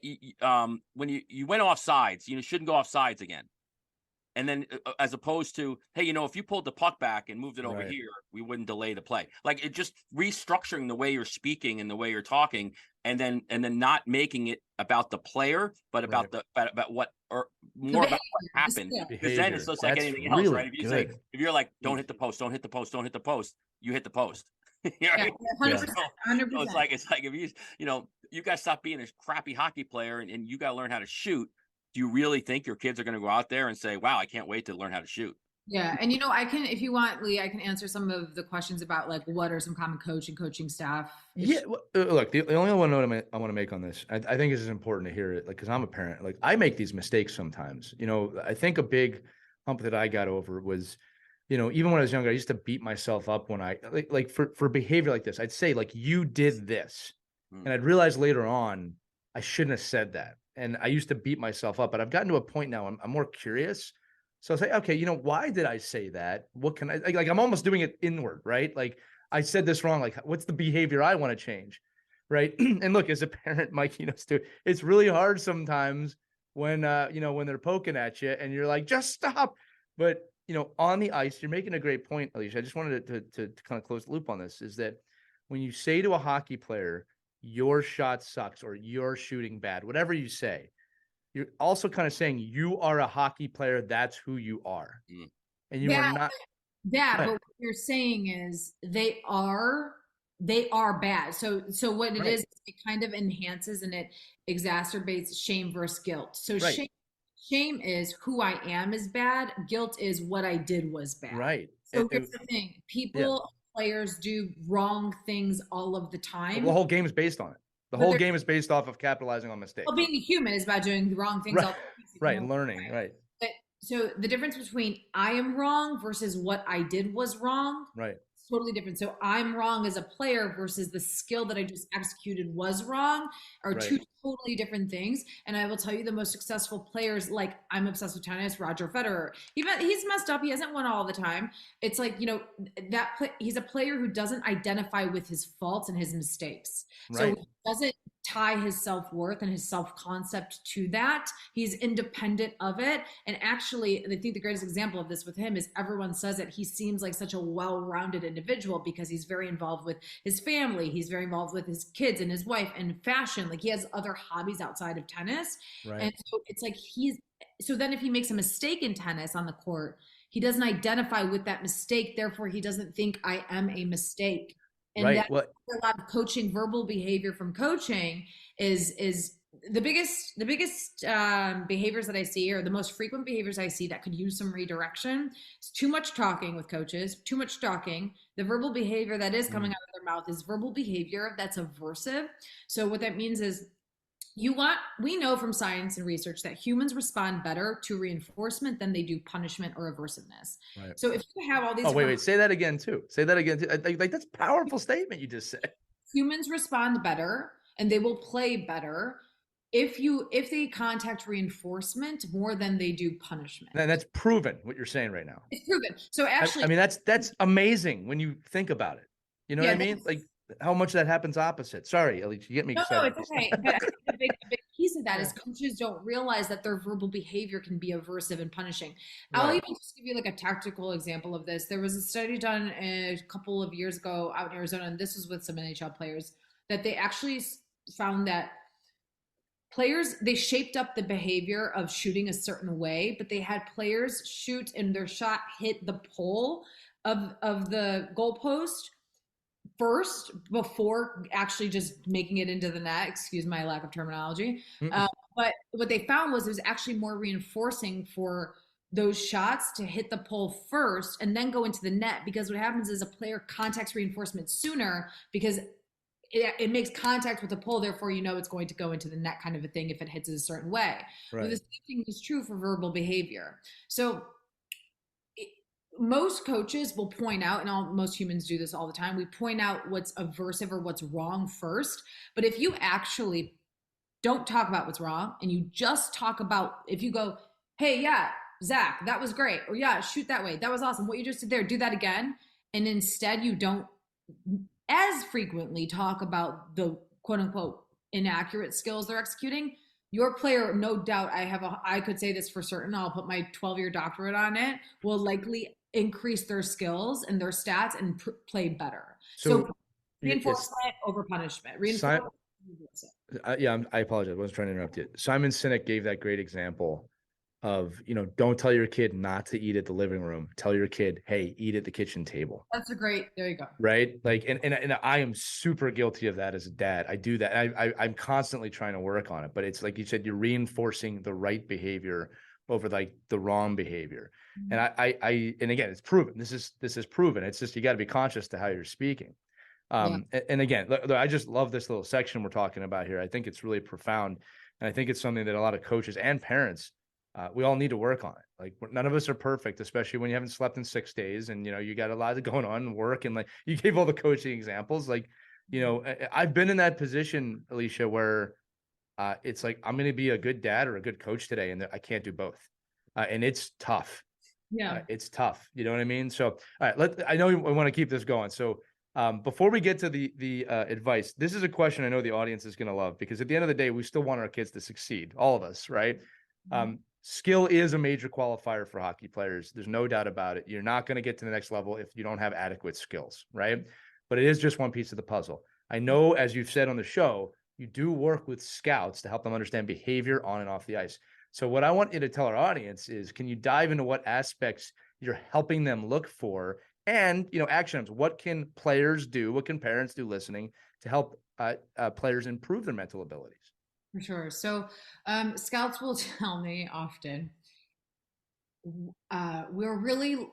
When you went off sides, you shouldn't go off sides again. And then as opposed to, hey, if you pulled the puck back and moved it over here, we wouldn't delay the play. Like, it just restructuring the way you're speaking and the way you're talking, and then not making it about the player, but about about what, or more about what happened. Because then it's just like anything else, right? If you say, if you're like, don't hit the post, don't hit the post, don't hit the post, you hit the post. 100%. So it's like if you guys stop being a crappy hockey player and you got to learn how to shoot. Do you really think your kids are going to go out there and say, wow, I can't wait to learn how to shoot? Yeah. And, I can, if you want, Lee, I can answer some of the questions about like, what are some common coaching staff? Yeah. Look, the only one note I want to make on this, I think it's important to hear it, like, cause I'm a parent, like I make these mistakes sometimes. I think a big hump that I got over was, even when I was younger, I used to beat myself up when I like for behavior like this. I'd say like, you did this. And I'd realize later on, I shouldn't have said that. And I used to beat myself up, but I've gotten to a point now, I'm more curious. So I say, okay, why did I say that? What can I, like, I'm almost doing it inward, right? Like, I said this wrong. Like, what's the behavior I want to change? Right. And look, as a parent, Mike, too, it's really hard sometimes when, when they're poking at you and you're like, just stop. But, on the ice, you're making a great point, Alicia. I just wanted to kind of close the loop on this, is that when you say to a hockey player, your shot sucks or you're shooting bad, whatever you say, you're also kind of saying you are a hockey player. That's who you are. And you are not. But what you're saying is they are bad. So what it is, it kind of enhances and it exacerbates shame versus guilt. So shame is who I am is bad. Guilt is what I did was bad. Right. So here's the thing. Players do wrong things all of the time. The whole game is based on it. The whole game is based off of capitalizing on mistakes. Well, being a human is about doing the wrong things. Right. Learning. Right. But, so the difference between I am wrong versus what I did was wrong. Right. Totally different. So I'm wrong as a player versus the skill that I just executed was wrong are two totally different things. And I will tell you, the most successful players, like I'm obsessed with tennis, Roger Federer, he's messed up. He hasn't won all the time. It's like, he's a player who doesn't identify with his faults and his mistakes. So he doesn't tie his self-worth and his self-concept to that. He's independent of it. And actually, I think the greatest example of this with him is everyone says that he seems like such a well-rounded individual because he's very involved with his family. He's very involved with his kids and his wife and fashion. Like, he has other hobbies outside of tennis. And so it's like so then if he makes a mistake in tennis on the court, he doesn't identify with that mistake. Therefore, he doesn't think I am a mistake. And that's a lot of coaching, verbal behavior from coaching is the biggest behaviors that I see, or the most frequent behaviors I see that could use some redirection. It's too much talking with coaches, too much talking. The verbal behavior that is coming out of their mouth is verbal behavior that's aversive. So what that means is we know from science and research that humans respond better to reinforcement than they do punishment or aversiveness. So if you have all these, wait, say that again too. Like, that's a powerful statement you just said. Humans respond better and they will play better if they contact reinforcement more than they do punishment. And that's proven, what you're saying right now. It's proven. So actually, I mean, that's amazing when you think about it. You know what I mean? Like, how much that happens opposite. Sorry, Alicia, you get me excited. No, it's okay. But a big piece of that is coaches don't realize that their verbal behavior can be aversive and punishing. I'll even just give you like a tactical example of this. There was a study done a couple of years ago out in Arizona, and this was with some NHL players, that they actually found that players, they shaped up the behavior of shooting a certain way, but they had players shoot and their shot hit the pole of the goalpost first before actually just making it into the net. Excuse my lack of terminology. But what they found was it was actually more reinforcing for those shots to hit the pole first and then go into the net, because what happens is a player contacts reinforcement sooner because it makes contact with the pole, therefore you know it's going to go into the net, kind of a thing, if it hits it a certain way. Right. Well, the same thing is true for verbal behavior. So most coaches will point out, and most humans do this all the time, we point out what's aversive or what's wrong first. But if you actually don't talk about what's wrong and you just talk about, if you go, hey, yeah, Zach, that was great, or yeah, shoot that way, that was awesome, what you just did there, do that again, and instead you don't as frequently talk about the quote unquote inaccurate skills they're executing, your player, no doubt, I could say this for certain, I'll put my 12-year doctorate on it, will likely increase their skills and their stats and play better. So reinforcement over punishment. Reinforcement. I apologize. I wasn't trying to interrupt you. Simon Sinek gave that great example of, don't tell your kid not to eat at the living room. Tell your kid, hey, eat at the kitchen table. That's there you go. Right. Like, and I am super guilty of that as a dad. I do that. I'm constantly trying to work on it, but it's like you said, you're reinforcing the right behavior over like the wrong behavior. Mm-hmm. And and again, it's proven. This is proven. It's just, you got to be conscious to how you're speaking. And again, look, I just love this little section we're talking about here. I think it's really profound. And I think it's something that a lot of coaches and parents, we all need to work on it. Like, none of us are perfect, especially when you haven't slept in 6 days and, you got a lot going on in work. And like, you gave all the coaching examples, like, I've been in that position, Alicia, where it's like, I'm going to be a good dad or a good coach today, and I can't do both. And it's tough. Yeah. It's tough. You know what I mean? So, all right, I know we want to keep this going. So, before we get to the advice, this is a question I know the audience is going to love, because at the end of the day, we still want our kids to succeed, all of us, right? Mm-hmm. Skill is a major qualifier for hockey players. There's no doubt about it. You're not going to get to the next level if you don't have adequate skills, right? But it is just one piece of the puzzle. I know, as you've said on the show, you do work with scouts to help them understand behavior on and off the ice. So what I want you to tell our audience is, can you dive into what aspects you're helping them look for? And, action items. What can players do? What can parents do listening to help players improve their mental abilities? For sure. So scouts will tell me often, we're really,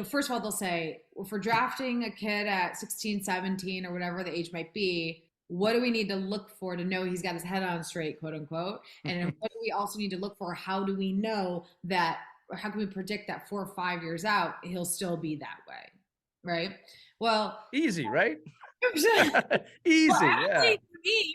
first of all, they'll say, well, for drafting a kid at 16, 17, or whatever the age might be, what do we need to look for to know he's got his head on straight, quote unquote? And what do we also need to look for? How do we know that, or how can we predict that 4 or 5 years out, he'll still be that way? Right. Well, easy, right? Easy. Well, yeah.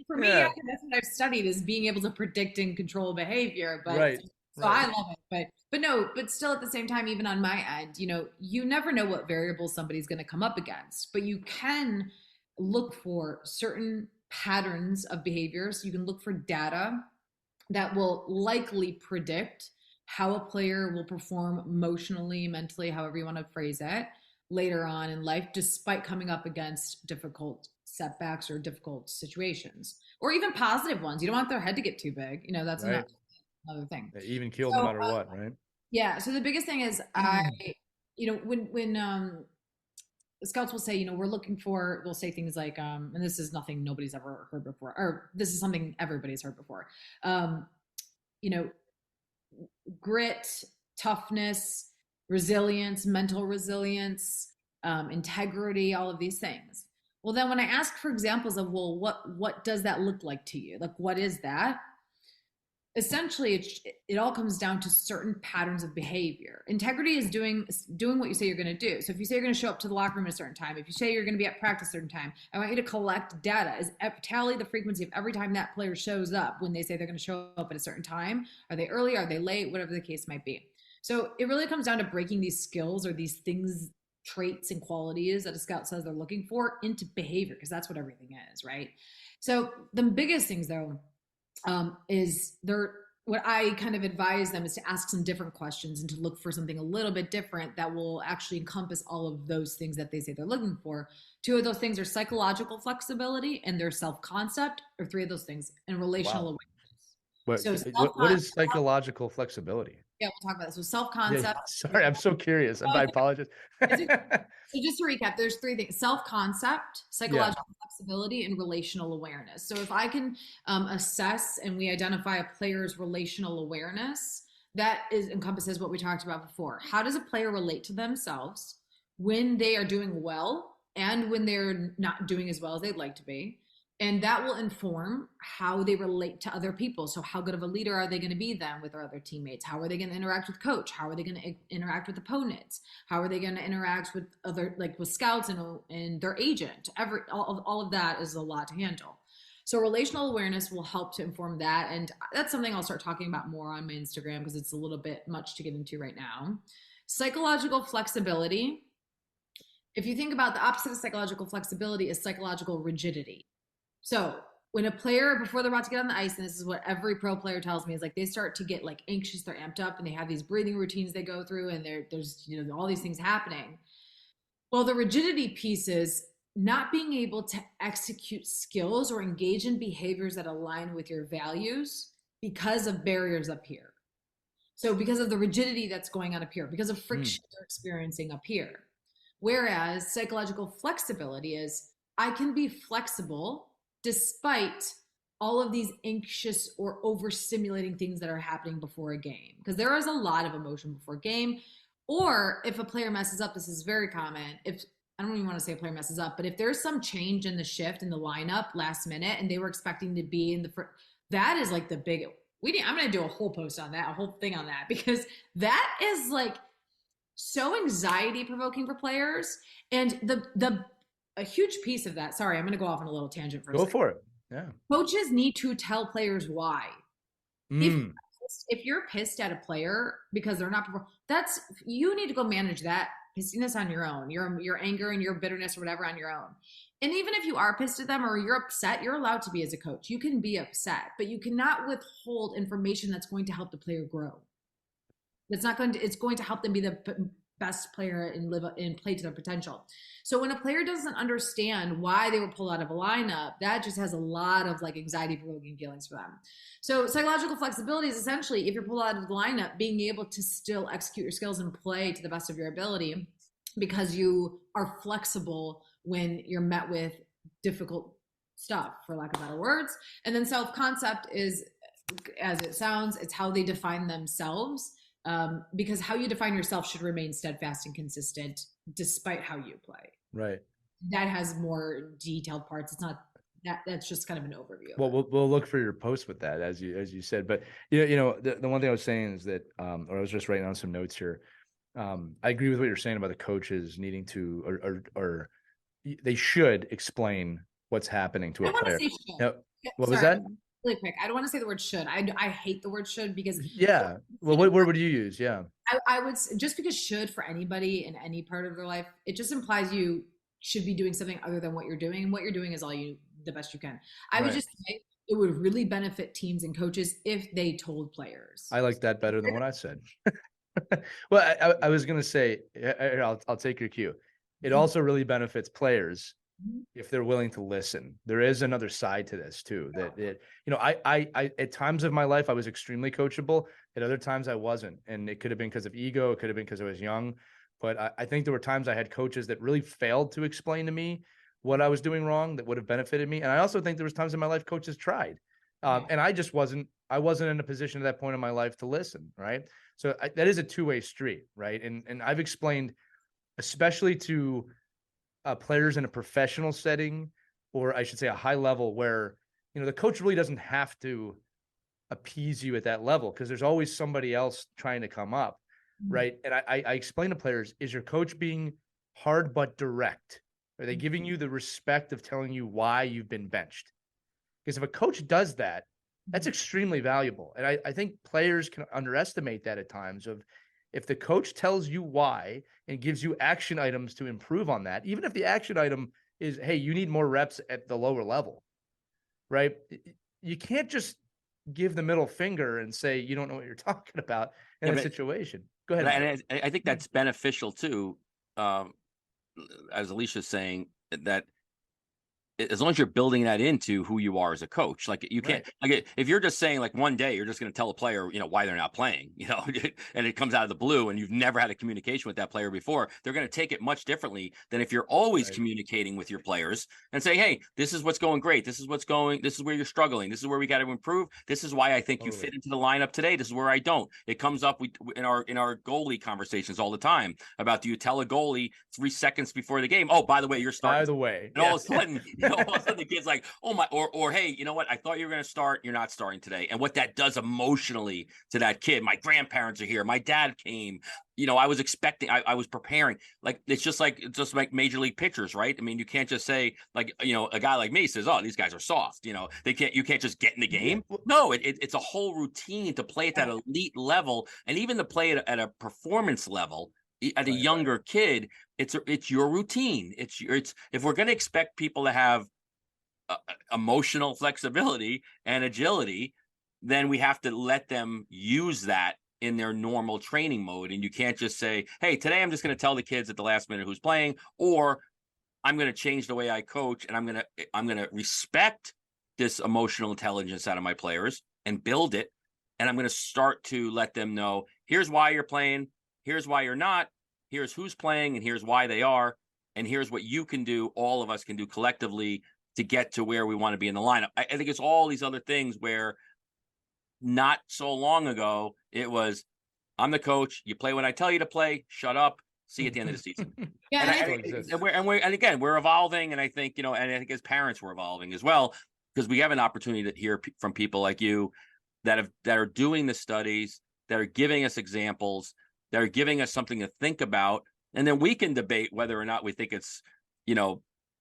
For me, that's what I've studied, is being able to predict and control behavior. But right. I love it. But still at the same time, even on my end, you never know what variables somebody's going to come up against, but you can look for certain patterns of behavior. So you can look for data that will likely predict how a player will perform emotionally, mentally, however you want to phrase it, later on in life, despite coming up against difficult setbacks or difficult situations, or even positive ones. You don't want their head to get too big. That's right. another thing. They even killed no matter what, right? Yeah. So the biggest thing is when scouts will say, we'll say things like, and this is nothing nobody's ever heard before, or this is something everybody's heard before. Grit, toughness, resilience, mental resilience, integrity, all of these things. Well, then when I ask for examples of, well, what does that look like to you? Like, what is that? Essentially, it all comes down to certain patterns of behavior. Integrity is doing what you say you're going to do. So if you say you're going to show up to the locker room at a certain time, if you say you're going to be at practice at a certain time, I want you to collect data, tally the frequency of every time that player shows up when they say they're going to show up at a certain time. Are they early? Are they late? Whatever the case might be. So it really comes down to breaking these skills, or these things, traits and qualities that a scout says they're looking for, into behavior, because that's what everything is, right? So the biggest things, though, is what I kind of advise them is to ask some different questions and to look for something a little bit different that will actually encompass all of those things that they say they're looking for. 2 of those things are psychological flexibility and their self-concept, or 3 of those things and relational awareness. What is psychological flexibility? Yeah, we'll talk about this. So self-concept. Yeah, sorry, I'm so curious. I apologize. So just to recap, there's 3 things: self-concept, psychological flexibility, and relational awareness. So if I can assess and we identify a player's relational awareness, that encompasses what we talked about before. How does a player relate to themselves when they are doing well and when they're not doing as well as they'd like to be? And that will inform how they relate to other people. So how good of a leader are they going to be then with their other teammates? How are they going to interact with coach? How are they going to interact with opponents? How are they going to interact with other, like with scouts and their agent? All of that is a lot to handle. So relational awareness will help to inform that. And that's something I'll start talking about more on my Instagram because it's a little bit much to get into right now. Psychological flexibility. If you think about the opposite of psychological flexibility is psychological rigidity. So when a player, before they're about to get on the ice, and this is what every pro player tells me, is like they start to get like anxious, they're amped up, and they have these breathing routines they go through, and there's all these things happening. Well, the rigidity piece is not being able to execute skills or engage in behaviors that align with your values because of barriers up here. So because of the rigidity that's going on up here, because of friction they're experiencing up here. Whereas psychological flexibility is I can be flexible despite all of these anxious or overstimulating things that are happening before a game. Because there is a lot of emotion before a game. Or if a player messes up, this is very common. If I don't even want to say a player messes up, but if there's some change in the shift in the lineup last minute and they were expecting to be in the first, that is like the big, I'm going to do a whole post on that, a whole thing on that, because that is like so anxiety provoking for players. And a huge piece of that, sorry, I'm going to go off on a little tangent for a second. Go for it. Yeah. Coaches need to tell players why. If you're pissed at a player because they're not, you need to go manage that pissiness on your own, your anger and your bitterness or whatever on your own. And even if you are pissed at them or you're upset, you're allowed to be as a coach. You can be upset, but you cannot withhold information that's going to help the player grow. It's going to help them be the best player and play to their potential. So when a player doesn't understand why they were pulled out of a lineup, that just has a lot of like anxiety provoking feelings for them. So psychological flexibility is essentially if you're pulled out of the lineup, being able to still execute your skills and play to the best of your ability because you are flexible when you're met with difficult stuff, for lack of better words. And then self-concept is, as it sounds, it's how they define themselves. Because how you define yourself should remain steadfast and consistent despite how you play. Right. That has more detailed parts. It's not that's just kind of an overview. Well, we'll look for your post with that, as you said. But the one thing I was saying is that, or I was just writing on some notes here. I agree with what you're saying about the coaches needing to, or they should explain what's happening to a player. Now, what was that? Really quick. I don't want to say the word should. I hate the word should because well, what word would you use? I would, just because should for anybody in any part of their life, it just implies you should be doing something other than what you're doing, and what you're doing is the best you can. I would just say it would really benefit teams and coaches if they told players. I like that better than what I said. Well, I was going to say, I'll take your cue. It also really benefits players if they're willing to listen. There is another side to this too, that I at times of my life, I was extremely coachable. At other times I wasn't. And it could have been because of ego. It could have been because I was young. But I think there were times I had coaches that really failed to explain to me what I was doing wrong that would have benefited me. And I also think there was times in my life coaches tried. And I wasn't in a position at that point in my life to listen. Right. So that is a two-way street. Right. And I've explained, especially to players in a professional setting, or I should say a high level, where, the coach really doesn't have to appease you at that level because there's always somebody else trying to come up. Right. And I explain to players, is your coach being hard but direct? Are they giving you the respect of telling you why you've been benched? Because if a coach does that, that's extremely valuable. And I think players can underestimate that at times. Of if the coach tells you why and gives you action items to improve on that, even if the action item is, hey, you need more reps at the lower level, right? You can't just give the middle finger and say you don't know what you're talking about in a situation. Go ahead. And I think that's beneficial too, as Alicia's saying, that as long as you're building that into who you are as a coach, like you can't, like if you're just saying like one day you're just going to tell a player, why they're not playing, and it comes out of the blue and you've never had a communication with that player before, they're going to take it much differently than if you're always communicating with your players and say, hey, this is what's going great. This is where you're struggling. This is where we got to improve. This is why I think you fit into the lineup today. This is where I don't. It comes up in our goalie conversations all the time about, do you tell a goalie 3 seconds before the game, oh, by the way, you're starting. By the way, and all of a sudden, all of a sudden the kid's like, oh my, or hey, you know what? I thought you were going to start. You're not starting today. And what that does emotionally to that kid. My grandparents are here. My dad came. I was expecting. I was preparing. Like it's just like major league pitchers, right? I mean, you can't just say like a guy like me says, oh, these guys are soft. You can't just get in the game. No, it's a whole routine to play at that elite level, and even to play at a performance level at a younger kid. It's your routine. It's if we're going to expect people to have emotional flexibility and agility, then we have to let them use that in their normal training mode. And you can't just say, hey, today I'm just going to tell the kids at the last minute who's playing, or I'm going to change the way I coach, and I'm going to respect this emotional intelligence out of my players and build it. And I'm going to start to let them know, here's why you're playing, here's why you're not, here's who's playing, and here's why they are, and here's what you can do, all of us can do collectively to get to where we want to be in the lineup. I think it's all these other things where not so long ago, it was, I'm the coach, you play when I tell you to play, shut up, see you at the end of the season. And again, we're evolving, and I think, and I think as parents, we're evolving as well, because we have an opportunity to hear from people like you that are doing the studies, that are giving us examples, that are giving us something to think about, and then we can debate whether or not we think it's,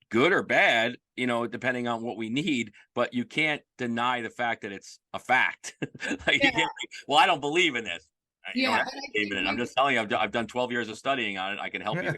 good or bad, depending on what we need, but you can't deny the fact that it's a fact. Like you can't say, well, I don't believe in this. I'm just telling you, I've done 12 years of studying on it. I can help you.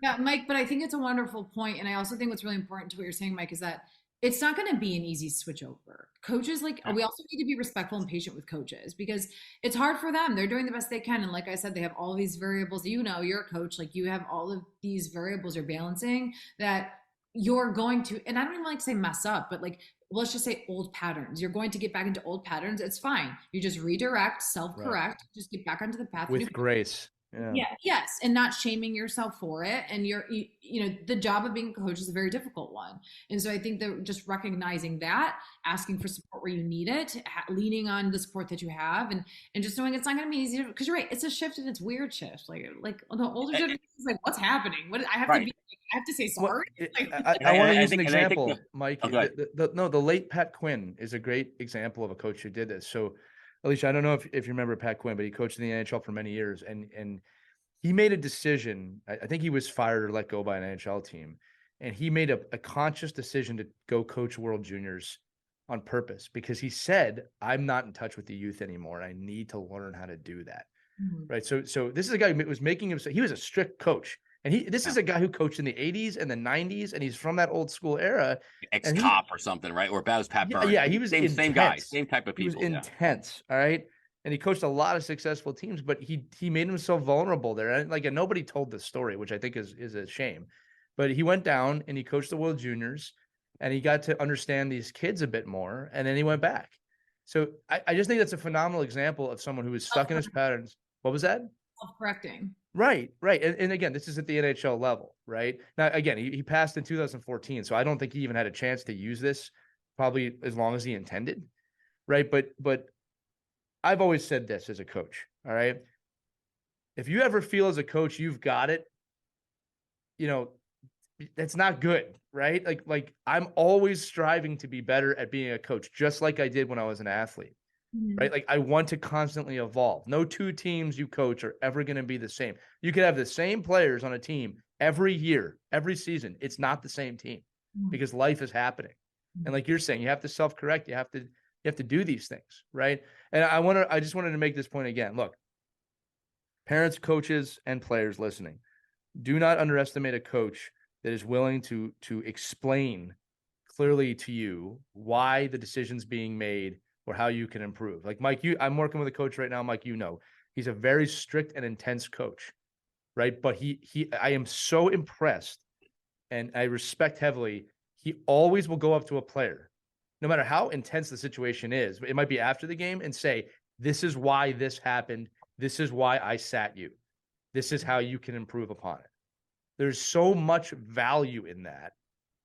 Yeah, Mike, but I think it's a wonderful point. And I also think what's really important to what you're saying, Mike, is that it's not going to be an easy switch over. Coaches, we also need to be respectful and patient with coaches, because it's hard for them. They're doing the best they can. And like I said, they have all these variables. You're a coach, like you have all of these variables you're balancing that you're going to, and I don't even like to say mess up, but let's just say old patterns. You're going to get back into old patterns. It's fine. You just redirect, self-correct, just get back onto the path. With grace. Yes. And not shaming yourself for it. And the job of being a coach is a very difficult one. And so I think that just recognizing that, asking for support where you need it, leaning on the support that you have, and just knowing it's not going to be easy, because you're right. It's a shift, and it's weird shift. Like the older generation is like, what's happening? What I have to say sorry. I want to use an example, Mike. The late Pat Quinn is a great example of a coach who did this. So, Alicia, I don't know if you remember Pat Quinn, but he coached in the NHL for many years, and he made a decision. I think he was fired or let go by an NHL team, and he made a conscious decision to go coach World Juniors on purpose, because he said, I'm not in touch with the youth anymore. I need to learn how to do that. Mm-hmm. Right. So this is a guy who was making himself, he was a strict coach. And this is a guy who coached in the 80s and the 90s, and he's from that old school era. Ex-cop or something, right? Or that was Pat Burns. Yeah, he was same guy, same type of people. He was intense, all right? And he coached a lot of successful teams, but he made himself vulnerable there. And nobody told this story, which I think is a shame. But he went down and he coached the World Juniors, and he got to understand these kids a bit more, and then he went back. So I just think that's a phenomenal example of someone who was stuck in his patterns. What was that? Self-correcting. Right. And again, this is at the NHL level, right? Now, again, he passed in 2014, so I don't think he even had a chance to use this probably as long as he intended, right? But I've always said this as a coach, all right? If you ever feel as a coach you've got it, that's not good, right? Like I'm always striving to be better at being a coach, just like I did when I was an athlete. Right? Like I want to constantly evolve. No two teams you coach are ever going to be the same. You could have the same players on a team every year, every season. It's not the same team because life is happening. And like you're saying, you have to self-correct. You have to do these things, right? And I just wanted to make this point again. Look, parents, coaches, and players listening, do not underestimate a coach that is willing to explain clearly to you why the decision's being made or how you can improve. Like Mike, I'm working with a coach right now, Mike, he's a very strict and intense coach, right? But I am so impressed and I respect heavily. he always will go up to a player, no matter how intense the situation is. It might be after the game, and say, this is why this happened. This is why I sat you. This is how you can improve upon it. There's so much value in that.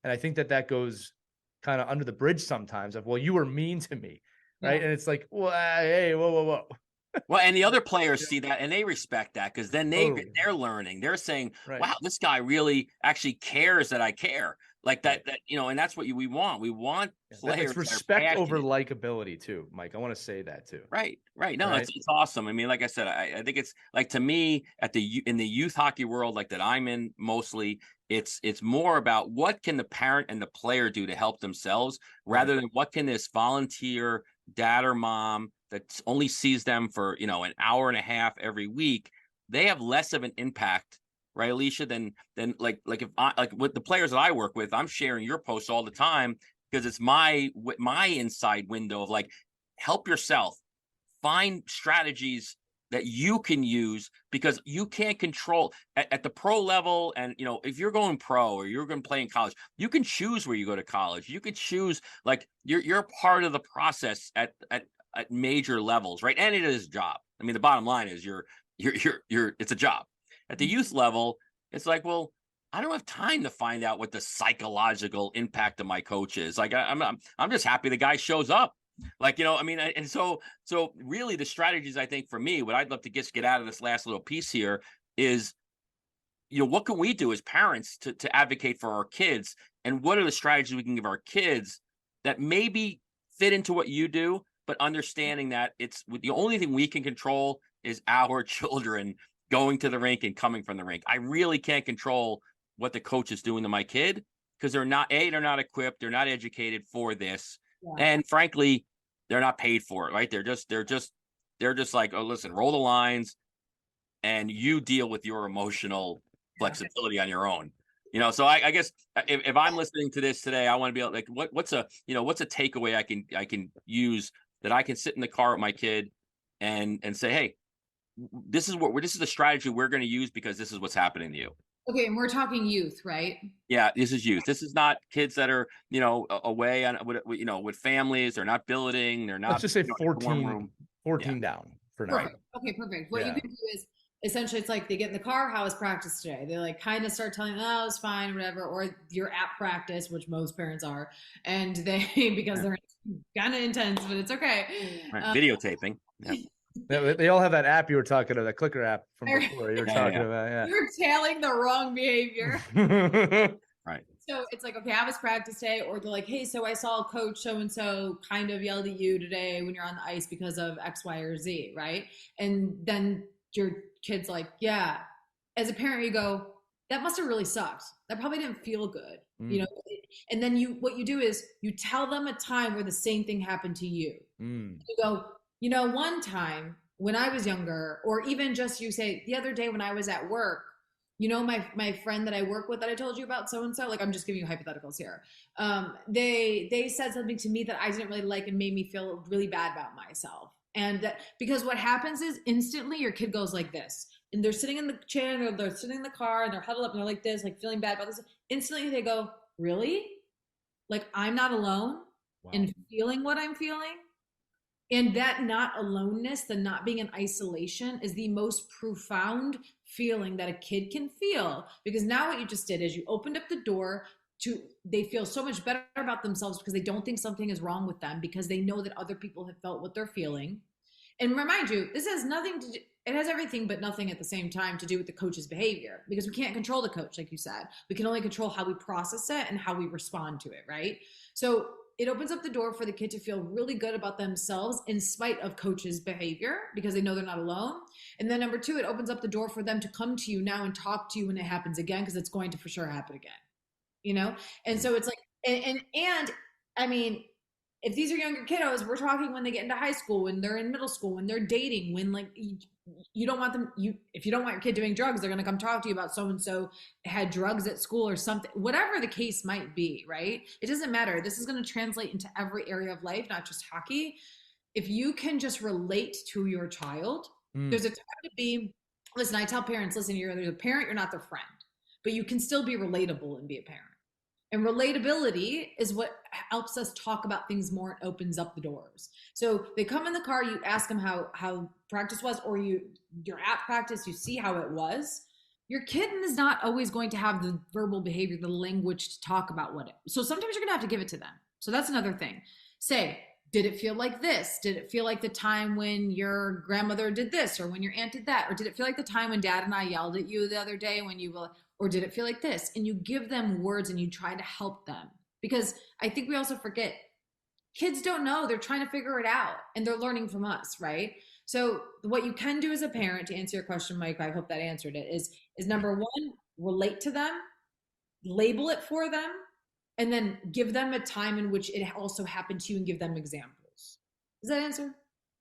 And I think that goes kind of under the bridge sometimes of, well, you were mean to me. Right. Yeah. And it's like, well, hey, whoa. Well, and the other players see that and they respect that, because then Totally. they're learning. They're saying, Right. "Wow, this guy really actually cares that I care." Like that, and that's what we want. We want players It's that are respect over passionate. likability too, Mike. I want to say that too. Right. No, Right. it's awesome. I mean, like I said, I think it's like, to me, in the youth hockey world, like that I'm in mostly, it's more about what can the parent and the player do to help themselves, rather than what can this volunteer dad or mom that only sees them for, an hour and a half every week. They have less of an impact, right, Alicia, than like if I, like with the players that I work with, I'm sharing your posts all the time because it's my inside window of like, help yourself, find strategies that you can use, because you can't control at the pro level. And if you're going pro or you're going to play in college, you can choose where you go to college. You could choose, like, you're part of the process at major levels, right? And it is a job. I mean, the bottom line is you're it's a job. At the youth level, it's like, well, I don't have time to find out what the psychological impact of my coach is. Like, I'm just happy the guy shows up. Like, I mean, and so really the strategies, I think, for me, what I'd love to get out of this last little piece here is, what can we do as parents to advocate for our kids, and what are the strategies we can give our kids that maybe fit into what you do, but understanding that it's the only thing we can control is our children going to the rink and coming from the rink. I really can't control what the coach is doing to my kid, because they're not equipped, they're not educated for this. Yeah. And frankly, they're not paid for it, right? They're just like, oh, listen, roll the lines and you deal with your emotional flexibility on your own. So I guess if I'm listening to this today, I want to be able, like, what's a takeaway I can use, that I can sit in the car with my kid and say, hey, this is the strategy we're going to use because this is what's happening to you. Okay, and we're talking youth, right? Yeah, this is youth. This is not kids that are, away on with families. They're not billeting. They're not. Let's just say in a 14 room. down for now. Perfect. Okay, perfect. What you can do is, essentially, it's like they get in the car. How was practice today? They like kind of start telling, oh, it's fine, whatever. Or you're at practice, which most parents are, and they because they're kind of intense, but it's okay. Right. Videotaping. Yeah. They all have that app you were talking about, that clicker app from before you were talking about. Yeah. You're tailing the wrong behavior. Right. So it's like, okay, how was practice day? Or they're like, hey, so I saw coach so-and-so kind of yelled at you today when you're on the ice because of X, Y, or Z, right? And then your kid's like, yeah. As a parent, you go, that must have really sucked. That probably didn't feel good, And then what you do is you tell them a time where the same thing happened to you. You go, one time when I was younger, or even just you say, the other day when I was at work, my friend that I work with that I told you about, so-and-so, like, I'm just giving you hypotheticals here. They said something to me that I didn't really like and made me feel really bad about myself. And because what happens is instantly your kid goes like this, and they're sitting in the chair, or they're sitting in the car, and they're huddled up and they're like this, like feeling bad about this. Instantly they go, really? Like, I'm not alone in feeling what I'm feeling? And that not aloneness, the not being in isolation, is the most profound feeling that a kid can feel. Because now what you just did is you opened up the door to, they feel so much better about themselves because they don't think something is wrong with them, because they know that other people have felt what they're feeling. And remind you, this has nothing to do, it has everything but nothing at the same time to do with the coach's behavior, because we can't control the coach, like you said. We can only control how we process it and how we respond to it, right? So it opens up the door for the kid to feel really good about themselves in spite of coach's behavior, because they know they're not alone. And then number two, it opens up the door for them to come to you now and talk to you when it happens again, because it's going to for sure happen again, And so it's like, and I mean, if these are younger kiddos, we're talking when they get into high school, when they're in middle school, when they're dating, when like you don't want them, if you don't want your kid doing drugs, they're going to come talk to you about so-and-so had drugs at school or something, whatever the case might be, right? It doesn't matter. This is going to translate into every area of life, not just hockey. If you can just relate to your child, there's a time to be, listen, I tell parents, listen, you're a parent, you're not their friend, but you can still be relatable and be a parent. And relatability is what helps us talk about things more and opens up the doors. So they come in the car, you ask them how practice was, or you're at practice, you see how it was. Your kid is not always going to have the verbal behavior, the language to talk about what it. So sometimes you're going to have to give it to them. So that's another thing. Say, did it feel like this? Did it feel like the time when your grandmother did this, or when your aunt did that? Or did it feel like the time when dad and I yelled at you the other day when you will, or did it feel like this? And you give them words and you try to help them. Because I think we also forget kids don't know. They're trying to figure it out and they're learning from us, right? So what you can do as a parent, to answer your question, Mike, I hope that answered it, is number one, relate to them, label it for them, and then give them a time in which it also happened to you and give them examples. Does that answer?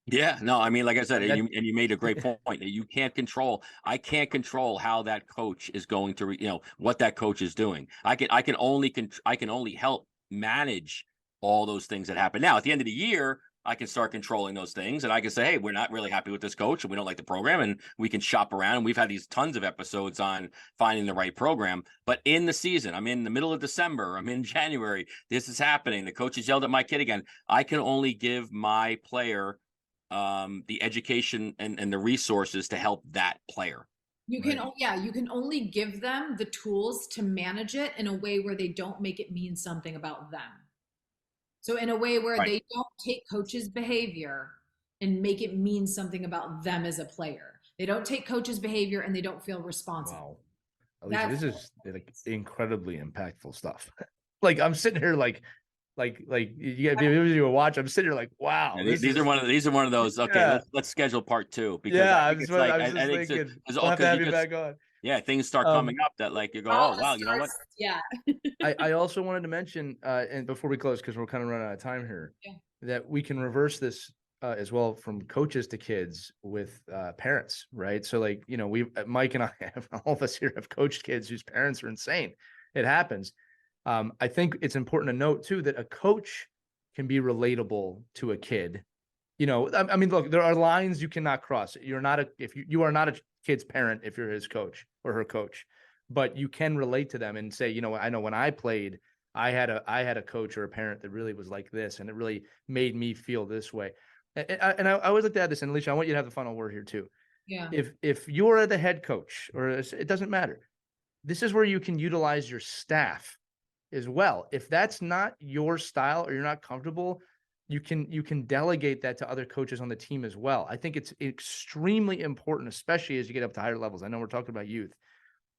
Yeah, no, I mean, like I said, That- and you made a great point that you can't control. I can't control how that coach is going to, what that coach is doing. I can only help manage all those things that happen. Now, at the end of the year, I can start controlling those things, and I can say, hey, we're not really happy with this coach, and we don't like the program, and we can shop around. And we've had these tons of episodes on finding the right program. But in the season, I'm in the middle of December, I'm in January, this is happening. The coach has yelled at my kid again. I can only give my player the education and the resources to help that player. You can, you can only give them the tools to manage it in a way where they don't make it mean something about them. So in a way where they don't take coach's behavior and make it mean something about them as a player. They don't take coach's behavior and they don't feel responsible. Wow. Alicia, this is like incredibly impactful stuff. Like I'm sitting here like you got to watch. I'm sitting here like, wow. Yeah, these are one of those. Okay, Yeah. let's schedule part 2 because yeah, I I think was it's like just I think thinking, it's we'll have to have you back on. Yeah, things start coming up that like you go, oh wow, you know what? Yeah. I also wanted to mention, and before we close, because we're kind of running out of time here, that we can reverse this as well from coaches to kids with parents, right? So like, Mike and I all of us here have coached kids whose parents are insane. It happens. I think it's important to note too that a coach can be relatable to a kid. I mean, look, there are lines you cannot cross. You're not you are not a kid's parent if you're his coach or her coach, but you can relate to them and say, I know when I played, I had a coach or a parent that really was like this, and it really made me feel this way. And I always like to add this, and Alicia, I want you to have the final word here too. Yeah. If you're the head coach, or it doesn't matter, this is where you can utilize your staff as well. If that's not your style or you're not comfortable, you can delegate that to other coaches on the team as well. I think it's extremely important, especially as you get up to higher levels. I know we're talking about youth,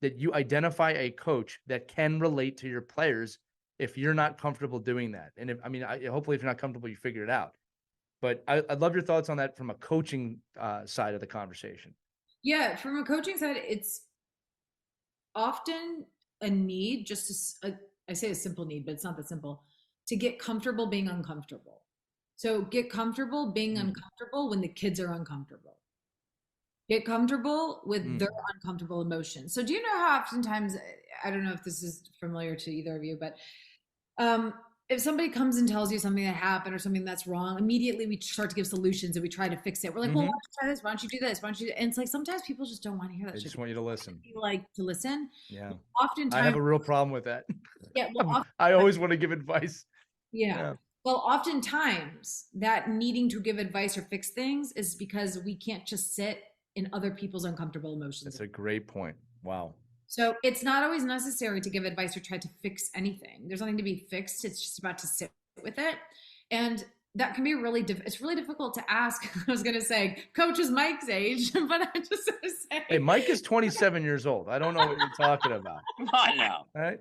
that you identify a coach that can relate to your players if you're not comfortable doing that. And hopefully if you're not comfortable, you figure it out. But I'd love your thoughts on that from a coaching side of the conversation. Yeah, from a coaching side, it's often a need, I say a simple need, but it's not that simple, to get comfortable being uncomfortable. So get comfortable being uncomfortable when the kids are uncomfortable. Get comfortable with their uncomfortable emotions. So do you know how oftentimes, I don't know if this is familiar to either of you, but if somebody comes and tells you something that happened or something that's wrong, immediately we start to give solutions and we try to fix it. We're like, well, why don't you try this? Why don't you do this? Why don't you do? And it's like, sometimes people just don't want to hear that. They just want you to listen. You like to listen. Yeah. Oftentimes, I have a real problem with that. Yeah. Well, I always want to give advice. Yeah. Well, oftentimes that needing to give advice or fix things is because we can't just sit in other people's uncomfortable emotions. That's a great point. Wow. So it's not always necessary to give advice or try to fix anything. There's nothing to be fixed. It's just about to sit with it. And that can be it's really difficult to ask. I was going to say, coach is Mike's age, but I just want to say. Hey, Mike is 27 years old. I don't know what you're talking about. Come on now. All right.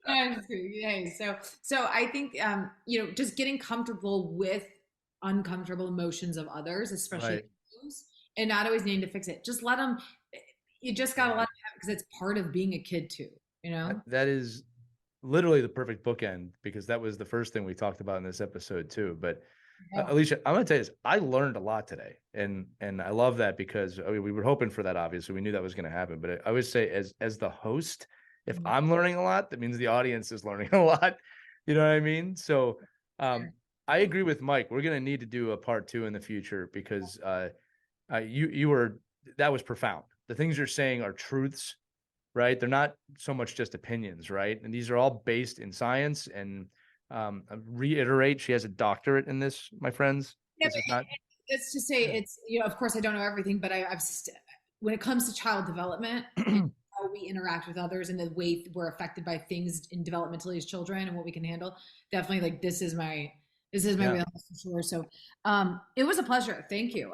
Hey, so I think, just getting comfortable with uncomfortable emotions of others, especially and not always needing to fix it. Just let them, you just got to let them have it because it's part of being a kid too, That is literally the perfect bookend, because that was the first thing we talked about in this episode too. But Alicia, I'm going to tell you this, I learned a lot today, and I love that, because we were hoping for that. Obviously we knew that was going to happen, but I always say as the host, if I'm learning a lot, that means the audience is learning a lot. You know what I mean? So I agree with Mike. We're going to need to do a part 2 in the future, because that was profound. The things you're saying are truths. right? They're not so much just opinions, right? And these are all based in science. And I reiterate, she has a doctorate in this, my friends. Yeah, This is not. it's to say it's, of course I don't know everything, but when it comes to child development and how we interact with others and the way we're affected by things in developmental age children and what we can handle, definitely like this is my Yeah. wheelhouse for sure. So it was a pleasure. Thank you.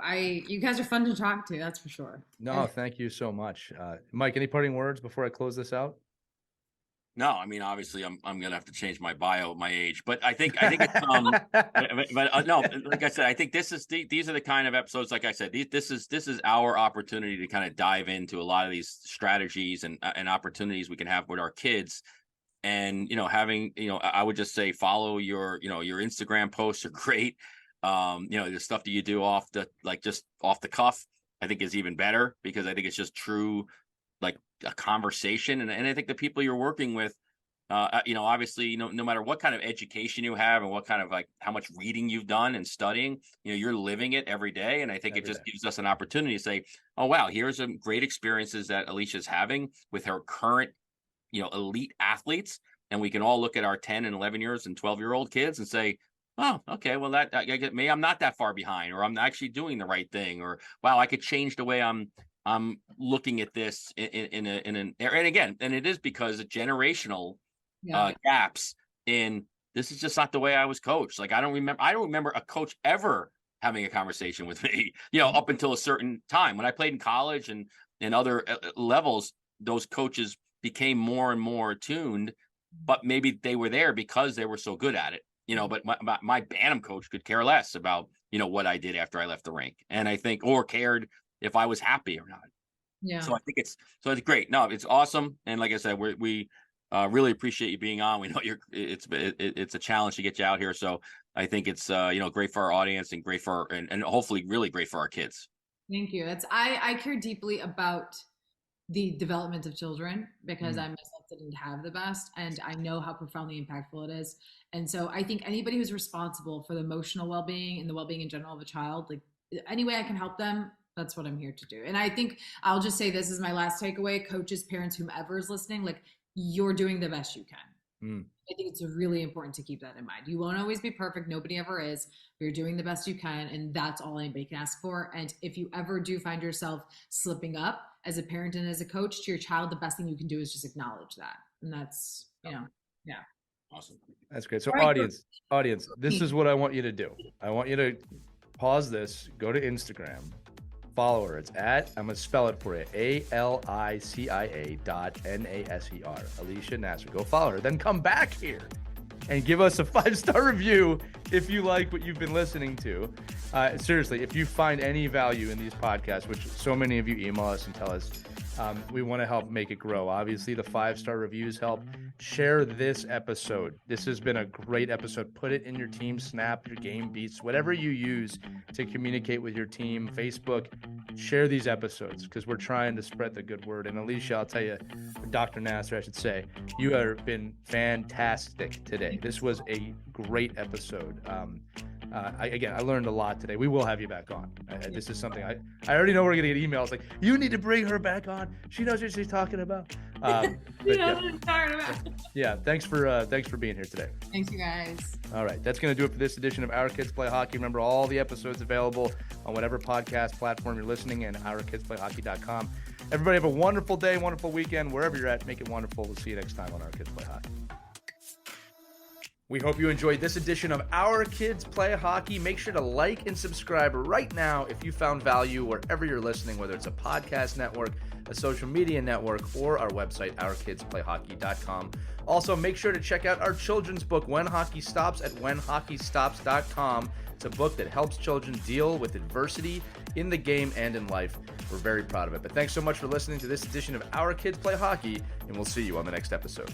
You guys are fun to talk to, that's for sure. No, thank you so much. Mike, any parting words before I close this out? No, I mean, obviously, I'm gonna have to change my bio, my age, but I think it's but no, like I said, I think these are the kind of episodes, like I said, this is our opportunity to kind of dive into a lot of these strategies and opportunities we can have with our kids, and having I would just say follow your your Instagram posts are great, the stuff that you do just off the cuff, I think is even better because I think it's just true, like a conversation. And I think the people you're working with, obviously, no matter what kind of education you have and what kind of like how much reading you've done and studying, you're living it every day. And I think it just gives us an opportunity to say, oh, wow, here's some great experiences that Alicia's having with her current, elite athletes. And we can all look at our 10 and 11 years and 12-year-old kids and say, oh, okay, well, that I get me. I'm not that far behind, or I'm actually doing the right thing, or wow, I could change the way I'm looking at this and again, and it is because of generational gaps in this is just not the way I was coached. Like I don't remember a coach ever having a conversation with me, up until a certain time. When I played in college and other levels, those coaches became more and more attuned, but maybe they were there because they were so good at it, but my Bantam coach could care less about, what I did after I left the rink. And I think, or cared if I was happy or not. Yeah. So I think it's great. No, it's awesome. And like I said, we really appreciate you being on. We know it's a challenge to get you out here. So I think it's, great for our audience and great for, and hopefully really great for our kids. Thank you. I care deeply about the development of children because I myself didn't have the best, and I know how profoundly impactful it is. And so I think anybody who's responsible for the emotional well-being and the well-being in general of a child, like any way I can help them, that's what I'm here to do. And I think I'll just say this is my last takeaway, coaches, parents, whomever is listening, like you're doing the best you can. I think it's really important to keep that in mind. You won't always be perfect. Nobody ever is. You're doing the best you can. And that's all anybody can ask for. And if you ever do find yourself slipping up as a parent and as a coach to your child, the best thing you can do is just acknowledge that. And that's, yeah. Awesome. That's great. So audience, this is what I want you to do. I want you to pause this, go to Instagram, follow her. It's I'm going to spell it for you. ALICIA.NASER. Alicia Naser. Go follow her. Then come back here and give us a 5-star review if you like what you've been listening to. Seriously, if you find any value in these podcasts, which so many of you email us and tell us, we want to help make it grow. Obviously, the 5-star reviews help. Share this episode. This has been a great episode. Put it in your team Snap, your game beats, whatever you use to communicate with your team, Facebook. Share these episodes because we're trying to spread the good word. And Alicia, I'll tell you, Dr. Naser, I should say, you have been fantastic today. This was a great episode. I learned a lot today. We will have you back on. This is something I already know we're going to get emails like, you need to bring her back on. She knows what she's talking about. Yeah, thanks for being here today. Thanks, you guys. All right, that's going to do it for this edition of Our Kids Play Hockey. Remember, all the episodes available on whatever podcast platform you're listening and ourkidsplayhockey.com. Everybody have a wonderful day, wonderful weekend. Wherever you're at, make it wonderful. We'll see you next time on Our Kids Play Hockey. We hope you enjoyed this edition of Our Kids Play Hockey. Make sure to like and subscribe right now if you found value wherever you're listening, whether it's a podcast network, a social media network, or our website, ourkidsplayhockey.com. Also, make sure to check out our children's book, When Hockey Stops, at whenhockeystops.com. It's a book that helps children deal with adversity in the game and in life. We're very proud of it. But thanks so much for listening to this edition of Our Kids Play Hockey, and we'll see you on the next episode.